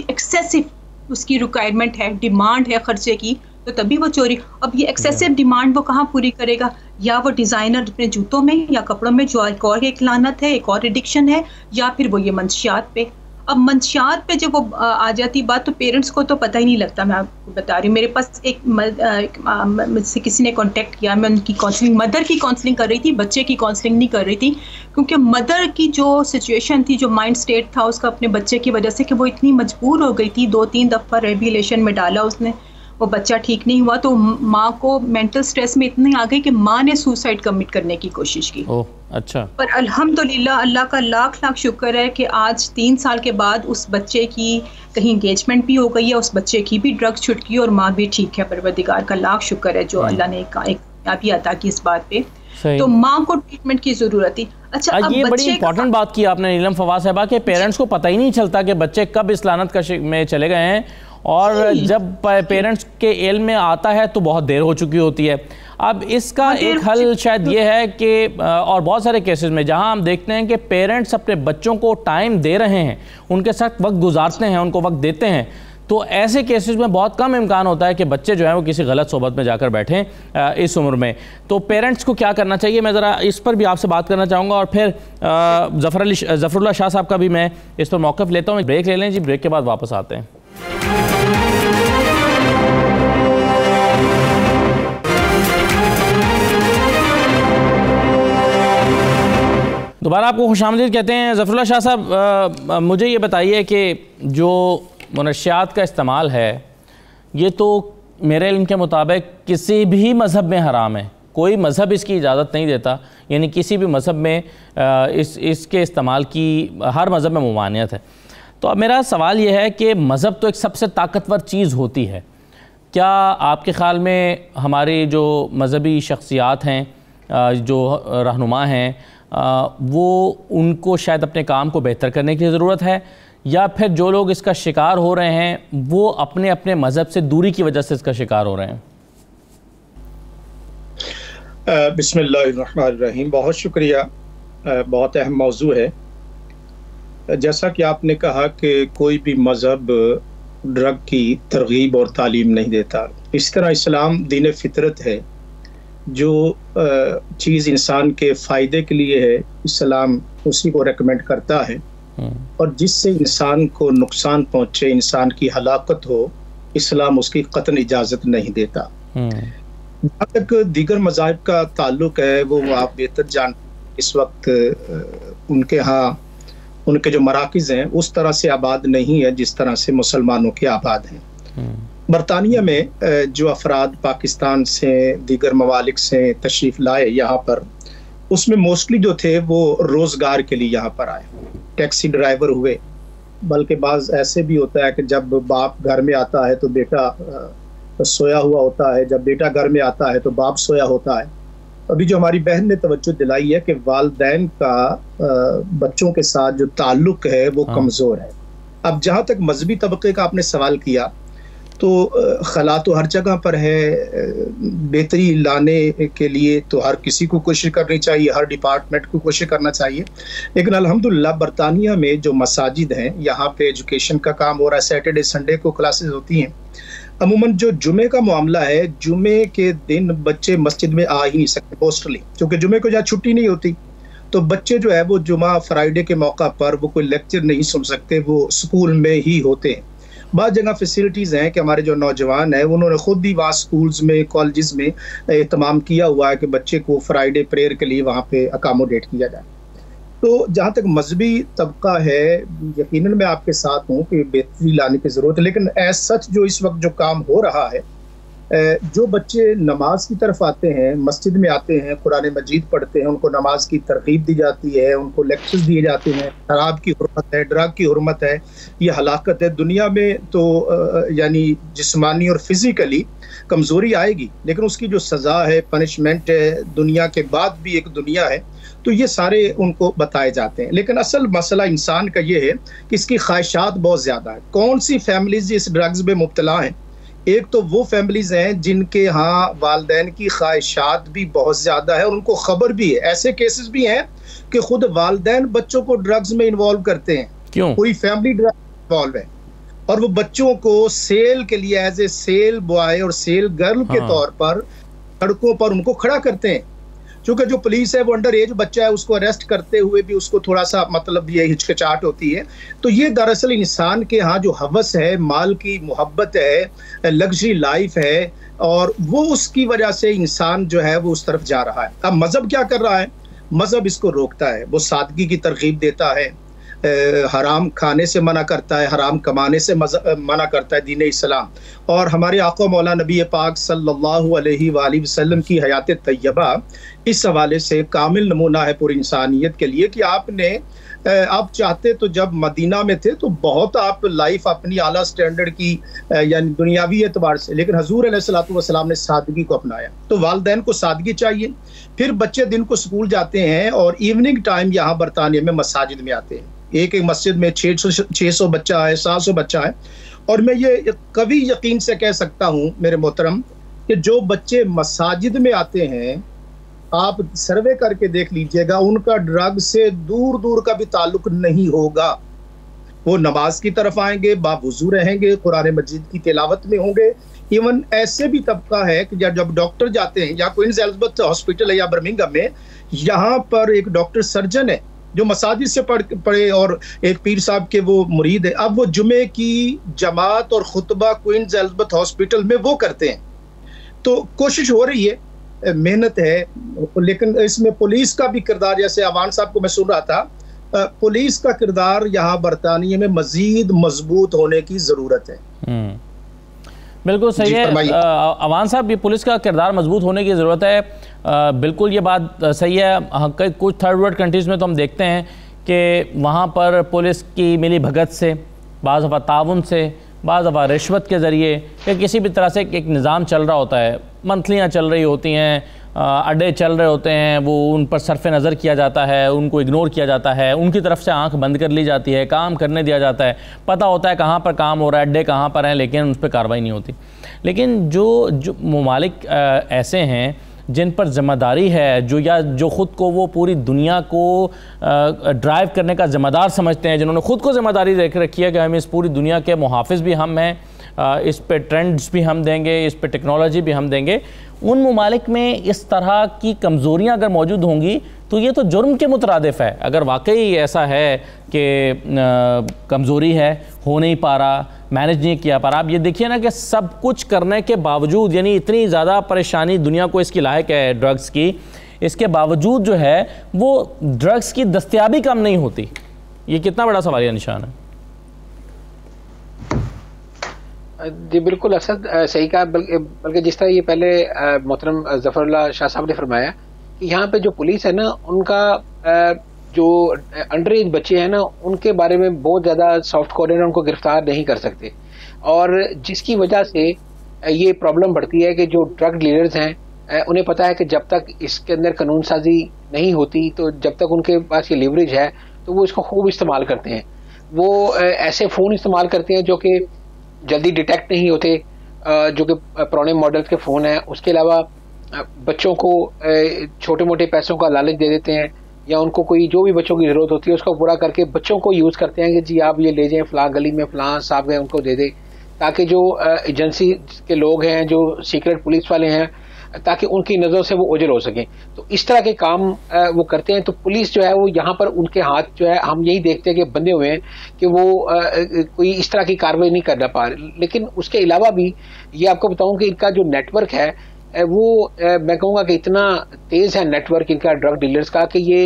एक्सेसिव उसकी रिक्वायरमेंट है, डिमांड है खर्चे की, तो तभी वो चोरी। अब ये एक्सेसिव डिमांड वो कहाँ पूरी करेगा? या वो डिज़ाइनर अपने जूतों में या कपड़ों में, जो एक और एक लानत है, एक और एडिक्शन है, या फिर वो ये मंशियात पे। अब मंशियात पे जब वो आ जाती बात, तो पेरेंट्स को तो पता ही नहीं लगता। मैं आपको बता रही हूँ, मेरे पास मुझसे किसी ने कांटेक्ट किया, मैं उनकी काउंसलिंग, मदर की काउंसलिंग कर रही थी, बच्चे की काउंसलिंग नहीं कर रही थी, क्योंकि मदर की जो सिचुएशन थी, जो माइंड स्टेट था उसका अपने बच्चे की वजह से, कि वो इतनी मजबूर हो गई थी, 2-3 दफ़ा रिहैबिलिटेशन में डाला उसने, वो बच्चा ठीक नहीं हुआ, तो माँ को मेंटल स्ट्रेस में इतनी आ गई कि माँ ने सुसाइड कमिट करने की कोशिश की। ओह अच्छा। पर अल्हम्दुलिल्लाह अल्लाह का लाख शुक्र है कि आज 3 साल के बाद उस बच्चे की कहीं एंगेजमेंट भी हो गई है, उस बच्चे की भी ड्रग्स छुट गई और माँ भी ठीक है। परवरदिगार का लाख शुक्र है जो अल्लाह ने एक कामयाबी अता की इस बात पे। तो माँ को ट्रीटमेंट की जरूरत थी। अच्छा, अब ये बड़ी इंपॉर्टेंट बात की आपने नीलम फवाद साहबा के पेरेंट्स को पता ही नहीं चलता कि बच्चे कब इस लानत का में चले गए हैं, और जब पेरेंट्स के इल्म में आता है तो बहुत देर हो चुकी होती है। अब इसका एक हल शायद ये है कि और बहुत सारे केसेस में जहां हम देखते हैं कि पेरेंट्स अपने बच्चों को टाइम दे रहे हैं, उनके साथ वक्त गुजारते हैं, उनको वक्त देते हैं, तो ऐसे केसेस में बहुत कम इम्कान होता है कि बच्चे जो हैं वो किसी गलत सोबत में जाकर बैठें इस उम्र में। तो पेरेंट्स को क्या करना चाहिए, मैं ज़रा इस पर भी आपसे बात करना चाहूँगा, और फिर ज़फ़रुल्लाह शाह साहब का भी मैं इस पर मौक़िफ़ लेता हूँ। ब्रेक ले लें जी, ब्रेक के बाद वापस आते हैं। दोबारा आपको खुशामदीद कहते हैं। ज़फ़रुल्लाह शाह साहब, मुझे ये बताइए कि जो मुनशियात का इस्तेमाल है ये तो मेरे इल्म के मुताबिक किसी भी मज़हब में हराम है, कोई मज़हब इसकी इजाज़त नहीं देता, यानी किसी भी मज़हब में इसके इस्तेमाल की हर मज़हब में ममानियत है। तो अब मेरा सवाल ये है कि मज़हब तो एक सबसे ताकतवर चीज़ होती है, क्या आपके ख़्याल में हमारी जो मज़हबी शख्सियात हैं, जो रहनुमा हैं, वो उनको शायद अपने काम को बेहतर करने की ज़रूरत है, या फिर जो लोग इसका शिकार हो रहे हैं वो अपने अपने मज़हब से दूरी की वजह से इसका शिकार हो रहे हैं? बिस्मिल्लाहिर्रहमानिर्रहीम। बहुत शुक्रिया, बहुत अहम मौजू है। जैसा कि आपने कहा कि कोई भी मज़हब ड्रग की तरगीब और तालीम नहीं देता, इस तरह इस्लाम दीन फितरत है। जो चीज़ इंसान के फ़ायदे के लिए है इस्लाम उसी को रेकमेंड करता है, और जिससे इंसान को नुकसान पहुँचे, इंसान की हलाकत हो, इस्लाम उसकी कतन इजाज़त नहीं देता। जहाँ तक दीगर मज़ाहिब का ताल्लुक है वो आप बेहतर जान, इस वक्त उनके यहाँ उनके जो मराकिज़ हैं उस तरह से आबाद नहीं है जिस तरह से मुसलमानों के आबाद हैं। बरतानिया में जो अफराद पाकिस्तान से दीगर ममालिक से तशरीफ़ लाए यहाँ पर, उसमें मोस्टली जो थे वो रोज़गार के लिए यहाँ पर आए, टैक्सी ड्राइवर हुए। बल्कि बाज़ ऐसे भी होता है कि जब बाप घर में आता है तो बेटा सोया हुआ होता है, जब बेटा घर में आता है तो बाप सोया होता है। अभी जो हमारी बहन ने तवज्जो दिलाई है कि वालिदैन का बच्चों के साथ जो ताल्लुक है वो कमज़ोर है। अब जहाँ तक मजहबी तबके का आपने सवाल किया, तो खला तो हर जगह पर है, बेहतरी लाने के लिए तो हर किसी को कोशिश करनी चाहिए, हर डिपार्टमेंट को कोशिश करना चाहिए। लेकिन अल्हम्दुलिल्लाह बरतानिया में जो मसाजिद हैं यहाँ पे एजुकेशन का काम हो रहा है, सैटरडे संडे को क्लासेस होती हैं। अमूमन जो जुमे का मामला है, जुमे के दिन बच्चे मस्जिद में आ ही नहीं सकते मोस्टली, क्योंकि जुमे को जहाँ छुट्टी नहीं होती, तो बच्चे जो है वो जुमा फ्राइडे के मौका पर वो कोई लेक्चर नहीं सुन सकते, वो स्कूल में ही होते हैं। बाद जगह फैसिलिटीज़ हैं कि हमारे जो नौजवान हैं उन्होंने ख़ुद ही वहाँ स्कूल्स में, कॉलेजेस में एहतमाम किया हुआ है कि बच्चे को फ्राइडे प्रेयर के लिए वहाँ पे अकामोडेट किया जाए। तो जहाँ तक मजहबी तबका है, यकीनन मैं आपके साथ हूँ कि बेहतरी लाने की ज़रूरत है। लेकिन एज सच जो इस वक्त जो काम हो रहा है, जो बच्चे नमाज की तरफ आते हैं, मस्जिद में आते हैं, कुरान मजीद पढ़ते हैं, उनको नमाज की तरगीब दी जाती है, उनको लेक्चर्स दिए जाते हैं, शराब की हुर्मत है, ड्रग की हुर्मत है, ये हलाकत है। दुनिया में तो यानी जिस्मानी और फिज़िकली कमज़ोरी आएगी, लेकिन उसकी जो सज़ा है, पनिशमेंट है, दुनिया के बाद भी एक दुनिया है, तो ये सारे उनको बताए जाते हैं। लेकिन असल मसला इंसान का ये है कि इसकी ख्वाहिशात बहुत ज़्यादा है। कौन सी फैमिलीज इस ड्रग्स में मुब्तला हैं? एक तो वो फैमिलीज हैं जिनके यहाँ वालिदैन की ख्वाहिशात भी बहुत ज़्यादा है और उनको ख़बर भी है। ऐसे केसेस भी हैं कि खुद वालिदैन बच्चों को ड्रग्स में इन्वॉल्व करते हैं। क्यों? कोई फैमिली ड्रग्स इन्वॉल्व है और वो बच्चों को सेल के लिए एज ए सेल बॉय और सेल गर्ल के तौर पर सड़कों पर उनको खड़ा करते हैं। क्योंकि जो पुलिस है वो अंडर एज बच्चा है, उसको अरेस्ट करते हुए भी उसको थोड़ा सा मतलब ये हिचकिचाहट होती है। तो ये दरअसल इंसान के यहाँ जो हवस है, माल की मोहब्बत है, लग्जरी लाइफ है, और वो उसकी वजह से इंसान जो है वो उस तरफ जा रहा है। अब मज़हब क्या कर रहा है? मज़हब इसको रोकता है, वो सादगी की तरगीब देता है, हराम खाने से मना करता है, हराम कमाने से मना करता है दीन इस्लाम। और हमारे आका मौला नबी पाक सल्लल्लाहु अलैहि वसल्लम की हयात तैयबा इस हवाले से कामिल नमूना है पूरी इंसानियत के लिए कि आप चाहते तो जब मदीना में थे तो बहुत आप लाइफ अपनी आला स्टैंडर्ड की यानी दुनियावी एतबार से, लेकिन हजूर अलैहिस्सलातु वस्सलाम ने सादगी को अपनाया। तो वालिदैन को सादगी चाहिए। फिर बच्चे दिन को स्कूल जाते हैं और इवनिंग टाइम यहाँ बरतानिया में मसाजिद में आते हैं। एक एक मस्जिद में 600 बच्चा है, 700 बच्चा है। और मैं ये कभी यकीन से कह सकता हूँ मेरे मोहतरम कि जो बच्चे मसाजिद में आते हैं, आप सर्वे करके देख लीजिएगा, उनका ड्रग से दूर दूर का भी ताल्लुक नहीं होगा। वो नमाज की तरफ आएंगे, बावुजू रहेंगे, कुरान मजीद की तिलावत में होंगे। इवन ऐसे भी तबका है कि जब डॉक्टर जाते हैं, या क्वींस एलिजाबेथ हॉस्पिटल है या बर्मिंघम में, यहाँ पर एक डॉक्टर सर्जन है जो मसाजिद से पढ़े और एक पीर साहब के वो मुरीद है। अब वो जुमे की जमात और खुतबा क्वींस एलिजाबेथ हॉस्पिटल में वो करते हैं। तो कोशिश हो रही है, मेहनत है, लेकिन इसमें पुलिस का भी किरदार, जैसे अवान साहब को मैं सुन रहा था, पुलिस का किरदार यहाँ बरतानिया में मजीद मजबूत होने की जरूरत है। बिल्कुल सही है अवान साहब, ये पुलिस का किरदार मजबूत होने की ज़रूरत है। बिल्कुल ये बात सही है। कुछ थर्ड वर्ल्ड कंट्रीज़ में तो हम देखते हैं कि वहाँ पर पुलिस की मिली भगत से, बाज़ दफ़ा ताउन से, बाज़ दफ़ा रिश्वत के ज़रिए या किसी भी तरह से एक निज़ाम चल रहा होता है, मंथलियाँ चल रही होती हैं, अड्डे चल रहे होते हैं, वो उन पर सरफ़ नज़र किया जाता है, उनको इग्नोर किया जाता है, उनकी तरफ से आंख बंद कर ली जाती है, काम करने दिया जाता है, पता होता है कहाँ पर काम हो रहा है, अड्डे कहाँ पर हैं, लेकिन उस पर कार्रवाई नहीं होती। लेकिन जो ममालिक ऐसे हैं जिन पर ज़िम्मेदारी है, जो ख़ुद को वो पूरी दुनिया को ड्राइव करने का ज़िम्मेदार समझते हैं, जिन्होंने ख़ुद को ज़िम्मेदारी रख रखी है कि हम इस पूरी दुनिया के मुहाफ़िज़ भी हम हैं, इस पे ट्रेंड्स भी हम देंगे, इस पे टेक्नोलॉजी भी हम देंगे, उन ममालिक में इस तरह की कमज़ोरियाँ अगर मौजूद होंगी तो ये तो जुर्म के मुतरादिफ़ है। अगर वाकई ऐसा है कि कमज़ोरी है, हो नहीं पा रहा, मैनेज नहीं किया पा रहा, आप ये देखिए ना कि सब कुछ करने के बावजूद, यानी इतनी ज़्यादा परेशानी दुनिया को इसकी लायक है ड्रग्स की, इसके बावजूद जो है वो ड्रग्स की दस्तयाबी कम नहीं होती। ये कितना बड़ा सवालिया निशान है। जी बिल्कुल असद सही कहा, बल्कि जिस तरह ये पहले मोहतरम ज़फ़रुल्लाह शाह साहब ने फरमाया कि यहाँ पे जो पुलिस है ना, उनका जो अंडर एज बच्चे हैं ना, उनके बारे में बहुत ज़्यादा सॉफ्ट कॉर्नर, उनको गिरफ्तार नहीं कर सकते, और जिसकी वजह से ये प्रॉब्लम बढ़ती है कि जो ड्रग डीलर्स हैं उन्हें पता है कि जब तक इसके अंदर कानून साजी नहीं होती, तो जब तक उनके पास ये लीवरेज है तो वो इसको खूब इस्तेमाल करते हैं। वो ऐसे फ़ोन इस्तेमाल करते हैं जो कि जल्दी डिटेक्ट नहीं होते, जो कि पुराने मॉडल के फ़ोन हैं। उसके अलावा बच्चों को छोटे मोटे पैसों का लालच दे देते हैं, या उनको कोई जो भी बच्चों की ज़रूरत होती है उसको पूरा करके बच्चों को यूज़ करते हैं कि जी आप ये ले जाएं, फ़लाँ गली में फ़लाँ साहब गए, उनको दे दें, ताकि जो एजेंसी के लोग हैं, जो सीक्रेट पुलिस वाले हैं, ताकि उनकी नज़रों से वो ओझल हो सकें। तो इस तरह के काम वो करते हैं। तो पुलिस जो है वो यहाँ पर उनके हाथ जो है, हम यही देखते हैं कि बंधे हुए हैं कि वो कोई इस तरह की कार्रवाई नहीं कर पा रहे। लेकिन उसके अलावा भी ये आपको बताऊं कि इनका जो नेटवर्क है वो मैं कहूँगा कि इतना तेज़ है नेटवर्क इनका ड्रग डीलर्स का, कि ये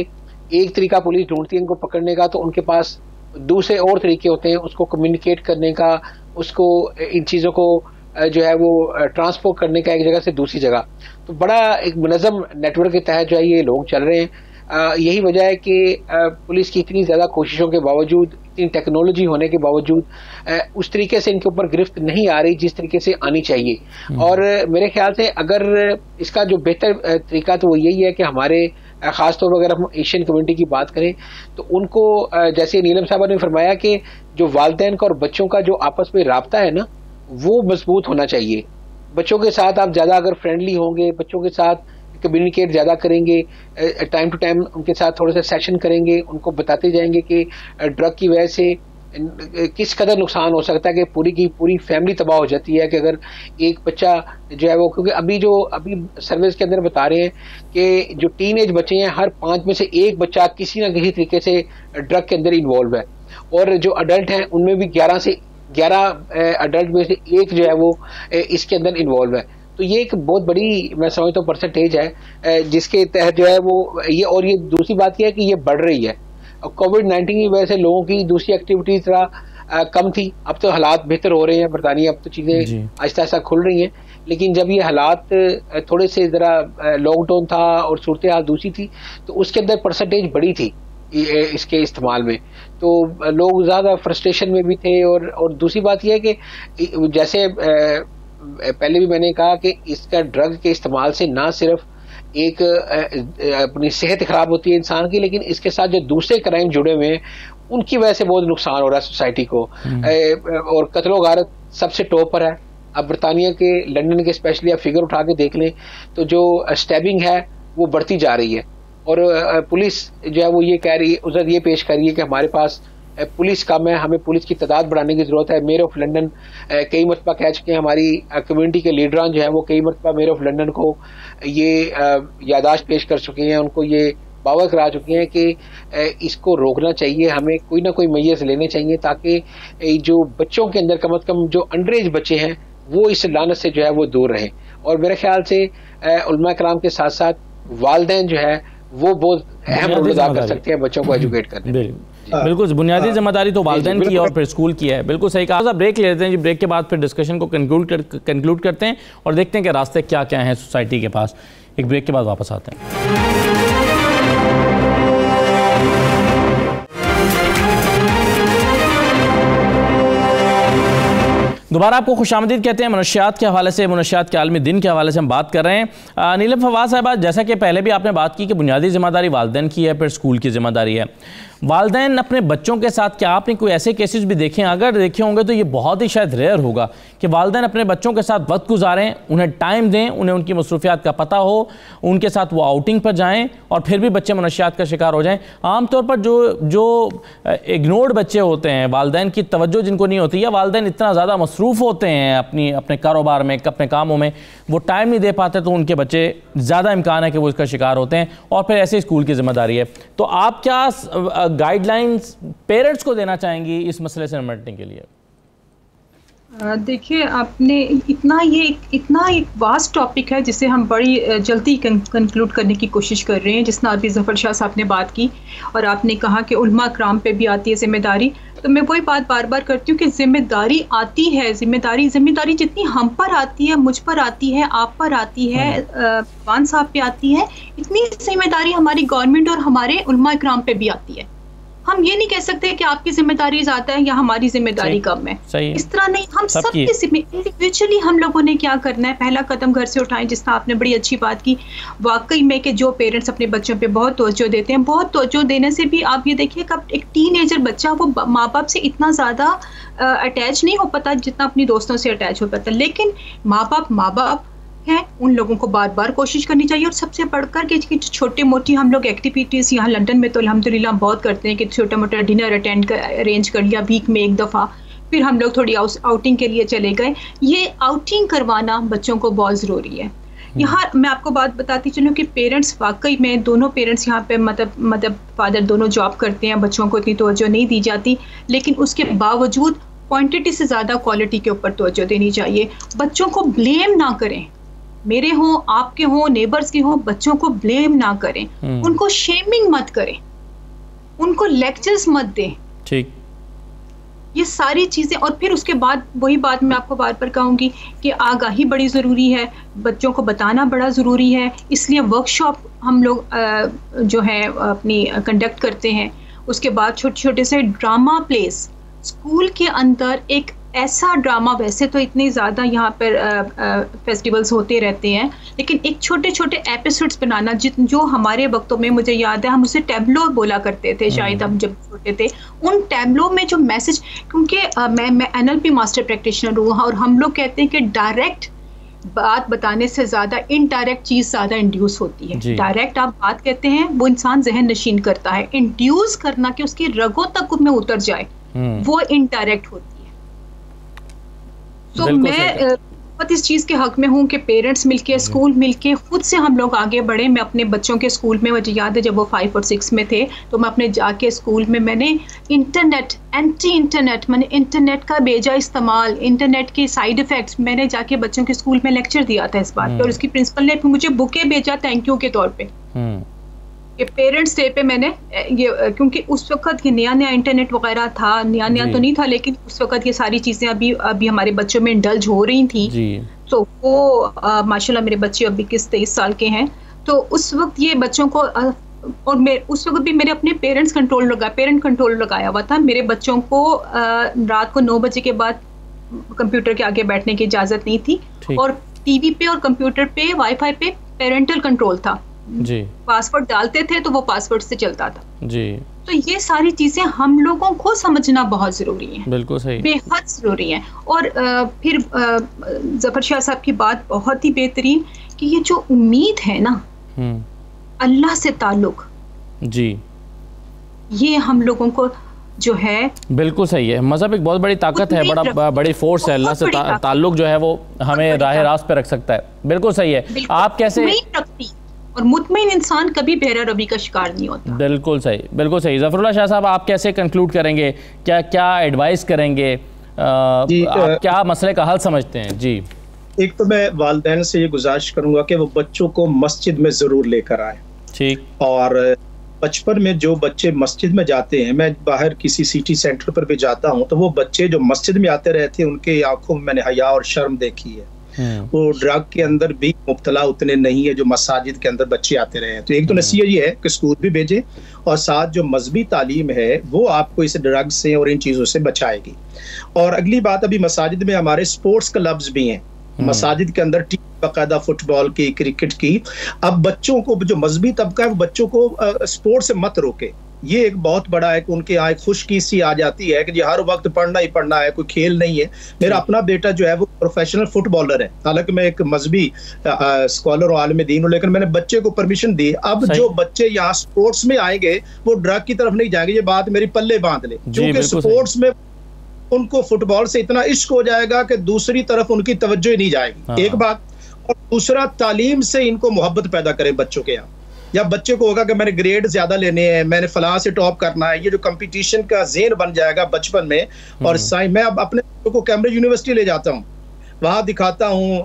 एक तरीका पुलिस ढूंढती है इनको पकड़ने का, तो उनके पास दूसरे और तरीके होते हैं उसको कम्युनिकेट करने का, उसको इन चीज़ों को जो है वो ट्रांसपोर्ट करने का एक जगह से दूसरी जगह। तो बड़ा एक मुनज़्ज़म नेटवर्क के तहत जो है ये लोग चल रहे हैं। यही वजह है कि पुलिस की इतनी ज़्यादा कोशिशों के बावजूद, इतनी टेक्नोलॉजी होने के बावजूद उस तरीके से इनके ऊपर गिरफ्त नहीं आ रही जिस तरीके से आनी चाहिए। और मेरे ख्याल से अगर इसका जो बेहतर तरीका तो वो यही है कि हमारे ख़ासतौर पर अगर हम एशियन कम्युनिटी की बात करें तो उनको जैसे नीलम साहब ने फरमाया कि जो वालिदैन का और बच्चों का जो आपस में राब्ता है ना, वो मजबूत होना चाहिए। बच्चों के साथ आप ज़्यादा अगर फ्रेंडली होंगे, बच्चों के साथ कम्युनिकेट ज़्यादा करेंगे, टाइम टू टाइम उनके साथ थोड़ा सा सेशन करेंगे, उनको बताते जाएंगे कि ड्रग की वजह से किस कदर नुकसान हो सकता है, कि पूरी की पूरी फैमिली तबाह हो जाती है कि अगर एक बच्चा जो है वो, क्योंकि अभी सर्विस के अंदर बता रहे हैं कि जो टीन एज बच्चे हैं, हर 5 में से 1 बच्चा किसी ना किसी तरीके से ड्रग के अंदर इन्वॉल्व है, और जो अडल्ट हैं उनमें भी 11 अडल्ट में से 1 जो है वो इसके अंदर इन्वॉल्व है। तो ये एक बहुत बड़ी मैं समझता हूँ परसेंटेज है जिसके तहत जो है वो ये, और ये दूसरी बात यह है कि ये बढ़ रही है। कोविड-19 की वजह से लोगों की दूसरी एक्टिविटीज थोड़ा कम थी, अब तो हालात बेहतर हो रहे हैं बरतानिया, अब तो चीज़ें आहिस्ता आहिस्ता खुल रही हैं। लेकिन जब ये हालात थोड़े से ज़रा लॉकडाउन था और सूरत हाल दूसरी थी, तो उसके अंदर परसेंटेज बड़ी थी इसके इस्तेमाल में, तो लोग ज़्यादा फ्रस्ट्रेशन में भी थे। और दूसरी बात यह है कि जैसे पहले भी मैंने कहा कि इसका ड्रग के इस्तेमाल से ना सिर्फ एक अपनी सेहत खराब होती है इंसान की, लेकिन इसके साथ जो दूसरे क्राइम जुड़े हुए हैं उनकी वजह से बहुत नुकसान हो रहा है सोसाइटी को। और कत्लो गारत सबसे टॉप पर है। अब बरतानिया के, लंदन के स्पेशली आप फिगर उठा के देख लें तो जो स्टैबिंग है वो बढ़ती जा रही है, और पुलिस जो है वो ये कह रही है, उधर ये पेश कर रही है कि हमारे पास पुलिस कम है, हमें पुलिस की तादाद बढ़ाने की ज़रूरत है। मेयर ऑफ लंदन कई मरतबा कह चुके हैं, हमारी कम्युनिटी के लीडरान जो है वो कई मरतबा मेयर ऑफ लंदन को ये यादाश्त पेश कर चुके हैं, उनको ये बावर करा चुके हैं कि इसको रोकना चाहिए, हमें कोई ना कोई मेजर्स लेने चाहिए ताकि जो बच्चों के अंदर कम से कम जो अंडर एज बच्चे हैं वो इस लानत से जो है वो दूर रहें। और मेरे ख्याल से उलमा कराम के साथ साथ वालिदैन जो है वो बहुत अहम रोल अदा कर सकते हैं बच्चों को एजुकेट करने में। बिल्कुल बुनियादी जिम्मेदारी तो वालिदैन की और फिर स्कूल की है। बिल्कुल सही कहा। ब्रेक ले लेते हैं जी, ब्रेक के बाद फिर डिस्कशन को कंक्लूड करते हैं और देखते हैं कि रास्ते क्या क्या हैं सोसाइटी के पास। एक ब्रेक के बाद वापस आते हैं। दोबारा आपको खुशामदीद कहते हैं। मनशियात के हवाले से, मनशियात के आलमी दिन के हवाले से हम बात कर रहे हैं। नीलम फवाद साहिबा, जैसा कि पहले भी आपने बात की कि बुनियादी जिम्मेदारी वालिदैन की है, फिर स्कूल की जिम्मेदारी है। वालिदैन अपने बच्चों के साथ, क्या आपने कोई ऐसे केसेस भी देखे हैं? अगर देखे होंगे तो ये बहुत ही शायद रेयर होगा कि वालिदैन अपने बच्चों के साथ वक्त गुजारें, उन्हें टाइम दें, उन्हें उनकी मसरूफियात का पता हो, उनके साथ वो आउटिंग पर जाएँ और फिर भी बच्चे मनशियात का शिकार हो जाएँ। आमतौर पर जो इग्नोर्ड बच्चे होते हैं, वालिदैन की तवज्जो जिनको नहीं होती, या वालिदैन इतना ज़्यादा मसरूफ़ होते हैं अपने कारोबार में, अपने कामों में, वो टाइम नहीं दे पाते, तो उनके बच्चे ज़्यादा इम्कान है कि वो इसका शिकार होते हैं और फिर ऐसे स्कूल की जिम्मेदारी है। तो आप क्या गाइडलाइंस पेरेंट्स को देना चाहेंगी इस मसले से निपटने के लिए? देखिए, आपने इतना एक वास्ट टॉपिक है जिसे हम बड़ी जल्दी कंक्लूड करने की कोशिश कर रहे हैं। जिसना अभी ज़फ़र शाह साहब ने बात की और आपने कहा कि उलमा कराम पे भी आती है जिम्मेदारी, तो मैं वही बात बार बार करती हूँ कि जिम्मेदारी आती है। जिम्मेदारी जितनी हम पर आती है, मुझ पर आती है, आप पर आती है, वान साहब पे आती है, इतनी जिम्मेदारी हमारी गवर्नमेंट और हमारे उलमा कराम पे भी आती है। हम ये नहीं कह सकते कि आपकी जिम्मेदारी ज़्यादा है या हमारी जिम्मेदारी कम है। इस तरह नहीं, हम सबकी इंडिविजुअली हम लोगों ने क्या करना है, पहला कदम घर से उठाएं। जिसका आपने बड़ी अच्छी बात की वाकई में कि जो पेरेंट्स अपने बच्चों पे बहुत तवज्जो देते हैं, बहुत तवज्जो देने से भी आप ये देखिए कब एक टीनेजर बच्चा वो माँ बाप से इतना ज़्यादा अटैच नहीं हो पाता जितना अपनी दोस्तों से अटैच हो पाता। लेकिन माँ बाप हैं, उन लोगों को बार बार कोशिश करनी चाहिए। और सबसे बढ़कर के छोटे मोटी हम लोग एक्टिविटीज़ यहाँ लंदन में तो अल्हम्दुलिल्लाह बहुत करते हैं कि छोटा मोटा डिनर अरेंज कर लिया वीक में एक दफ़ा, फिर हम लोग थोड़ी आउटिंग के लिए चले गए। ये आउटिंग करवाना बच्चों को बहुत ज़रूरी है। यहाँ मैं आपको बात बताती चलूँ कि पेरेंट्स वाकई में दोनों पेरेंट्स यहाँ पे मतलब फादर दोनों जॉब करते हैं, बच्चों को इतनी तवज्जो नहीं दी जाती, लेकिन उसके बावजूद क्वांटिटी से ज़्यादा क्वालिटी के ऊपर तवज्जो देनी चाहिए। बच्चों को ब्लेम ना करें, मेरे हों, आपके हों, नेबर्स के हों, बच्चों को ब्लेम ना करें, उनको शेमिंग मत करें, उनको लेक्चर्स मत दें। ठीक, ये सारी चीज़ें। और फिर उसके बाद वही बात मैं आपको बार बार कहूँगी कि आगाही बड़ी ज़रूरी है, बच्चों को बताना बड़ा ज़रूरी है। इसलिए वर्कशॉप हम लोग जो है अपनी कंडक्ट करते हैं। उसके बाद छोटे छोटे से ड्रामा प्लेस स्कूल के अंदर, एक ऐसा ड्रामा, वैसे तो इतने ज़्यादा यहाँ पर फेस्टिवल्स होते रहते हैं, लेकिन एक छोटे छोटे एपिसोड्स बनाना जो हमारे वक्तों में, मुझे याद है हम उसे टैब्लो बोला करते थे शायद हम जब छोटे थे, उन टैब्लो में जो मैसेज, क्योंकि मैं NLP मास्टर प्रैक्टिशनर हूँ और हम लोग कहते हैं कि डायरेक्ट बात बताने से ज़्यादा इनडायरेक्ट चीज़ ज़्यादा इंड्यूस होती है। डायरेक्ट आप बात कहते हैं वो इंसान जहन नशीन करता है, इंड्यूस करना कि उसकी रगों तक में उतर जाए वो इनडायरेक्ट होती है। तो मैं बहुत इस चीज़ के हक में हूँ कि पेरेंट्स मिलके, स्कूल मिलके खुद से हम लोग आगे बढ़े। मैं अपने बच्चों के स्कूल में, मुझे याद है जब वो 5 और 6 में थे, तो मैं अपने जाके स्कूल में मैंने मैंने इंटरनेट का बेजा इस्तेमाल, इंटरनेट के साइड इफ़ेक्ट्स, मैंने जाके बच्चों के स्कूल में लेक्चर दिया था इस बात पे। और उसकी प्रिंसिपल ने मुझे बुके भेजा थैंक यू के तौर पे, कि पेरेंट्स डे पे मैंने ये, क्योंकि उस वक्त ये नया इंटरनेट वगैरह था, नया तो नहीं था, लेकिन उस वक्त ये सारी चीज़ें अभी हमारे बच्चों में इंडल्ज हो रही थी। तो वो माशाल्लाह मेरे बच्चे अभी 23 साल के हैं, तो उस वक्त ये बच्चों को और उस वक्त भी मेरे अपने पेरेंट कंट्रोल लगाया हुआ था। मेरे बच्चों को रात को 9 बजे के बाद कंप्यूटर के आगे बैठने की इजाज़त नहीं थी, और टीवी पे और कंप्यूटर पे वाईफाई पे पेरेंटल कंट्रोल था जी। पासवर्ड डालते थे तो वो पासवर्ड से चलता था जी। तो ये सारी चीजें हम लोगों को समझना बहुत जरूरी है, बिल्कुल सही, बेहद जरूरी है। और फिर ज़फ़र शाह साहब की बात बहुत ही बेहतरीन कि ये जो उम्मीद है ना अल्लाह से ताल्लुक जी, ये हम लोगों को जो है। बिल्कुल सही है, मज़हब एक बहुत बड़ी ताकत है, बड़ी फोर्स है, अल्लाह से ताल्लुक जो है वो हमें राह रास्त पे रख सकता है। बिल्कुल सही है। आप कैसे, और मुतमईन इंसान कभी बेरा रबी का शिकार नहीं होता। बिल्कुल सही, बिल्कुल सही। ज़फ़रुल्लाह शाह साहब, आप कैसे कंक्लूड करेंगे, क्या क्या एडवाइस करेंगे, आप क्या मसले का हल समझते हैं? जी, एक तो मैं वालिदैन से ये गुजारिश करूंगा कि वो बच्चों को मस्जिद में ज़रूर लेकर आए। ठीक। और बचपन में जो बच्चे मस्जिद में जाते हैं, मैं बाहर किसी सिटी सेंटर पर भी जाता हूँ, तो वो बच्चे जो मस्जिद में आते रहते हैं उनके आंखों में मैंने हया और शर्म देखी है। वो ड्रग के अंदर भी मुब्तला उतने नहीं है जो मसाजिद के अंदर बच्चे आते रहे हैं। तो एक तो नसीहत ये है कि स्कूल भी भेजें, और साथ जो मजहबी तालीम है वो आपको इस ड्रग से और इन चीज़ों से बचाएगी। और अगली बात, अभी मसाजिद में हमारे स्पोर्ट्स क्लब्स भी हैं, मसाजिद के अंदर टीम बाकायदा फुटबॉल की, क्रिकेट की। अब बच्चों को, जो मजहबी तबका है, वो बच्चों को स्पोर्ट्स से मत रोके। ये एक बहुत बड़ा है कि उनके यहाँ एक खुशकी सी आ जाती है कि जी हर वक्त पढ़ना ही पढ़ना है, कोई खेल नहीं है। मेरा अपना बेटा जो है वो प्रोफेशनल फुटबॉलर है, हालांकि मैं एक मजहबी स्कॉलर और आलिम दीन हूं, लेकिन मैंने बच्चे को परमिशन दी। अब जो बच्चे यहाँ स्पोर्ट्स में आएंगे वो ड्रग की तरफ नहीं जाएंगे, ये बात मेरी पल्ले बांध ले, क्योंकि स्पोर्ट्स में उनको फुटबॉल से इतना इश्क हो जाएगा कि दूसरी तरफ उनकी तवज्जो ही नहीं जाएगी। एक बात, और दूसरा, तालीम से इनको मोहब्बत पैदा करें बच्चों के यहाँ। या बच्चे को होगा कि मैंने ग्रेड ज्यादा लेने हैं, मैंने फलां से टॉप करना है, ये जो कंपटीशन का ज़हन बन जाएगा बचपन में। और मैं अब अपने बच्चों को कैम्ब्रिज यूनिवर्सिटी ले जाता हूँ, वहाँ दिखाता हूँ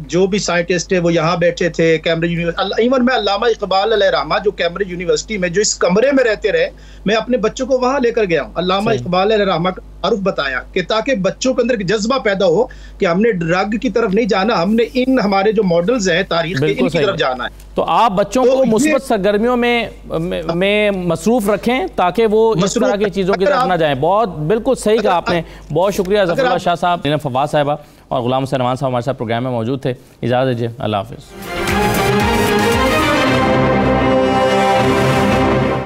जो भी साइंटिस्ट है वो यहाँ बैठे थे कैम्ब्रिज यूनिवर्सिटी। इवन मैं अल्लामा इकबाल अलैहिर्रहमा जो कैम्ब्रिज यूनिवर्सिटी में जो इस कमरे में रहते रहे, मैं अपने बच्चों को वहाँ लेकर गया हूँ। अल्लामा इकबाल अलैहिर्रहमा का तारुफ बताया कि ताकि बच्चों के अंदर जज्बा पैदा हो कि हमने ड्रग की तरफ नहीं जाना, हमने इन हमारे जो मॉडल्स हैं तारीख के, इनकी तरफ जाना है। तो आप बच्चों को मुस्बत सरगर्मियों में मसरूफ रखें ताकि वो इस तरह की चीज़ों की तरफ ना जाएं। बहुत बिल्कुल सही कहा आपने, बहुत शुक्रिया ज़फ़रुल्लाह शाह साहब, फवाद साहिबा और गुलाम हुसैन नवान साहब हमारे साथ प्रोग्राम में मौजूद थे। इजाज़त दीजिए, अल्लाह हाफ़िज़।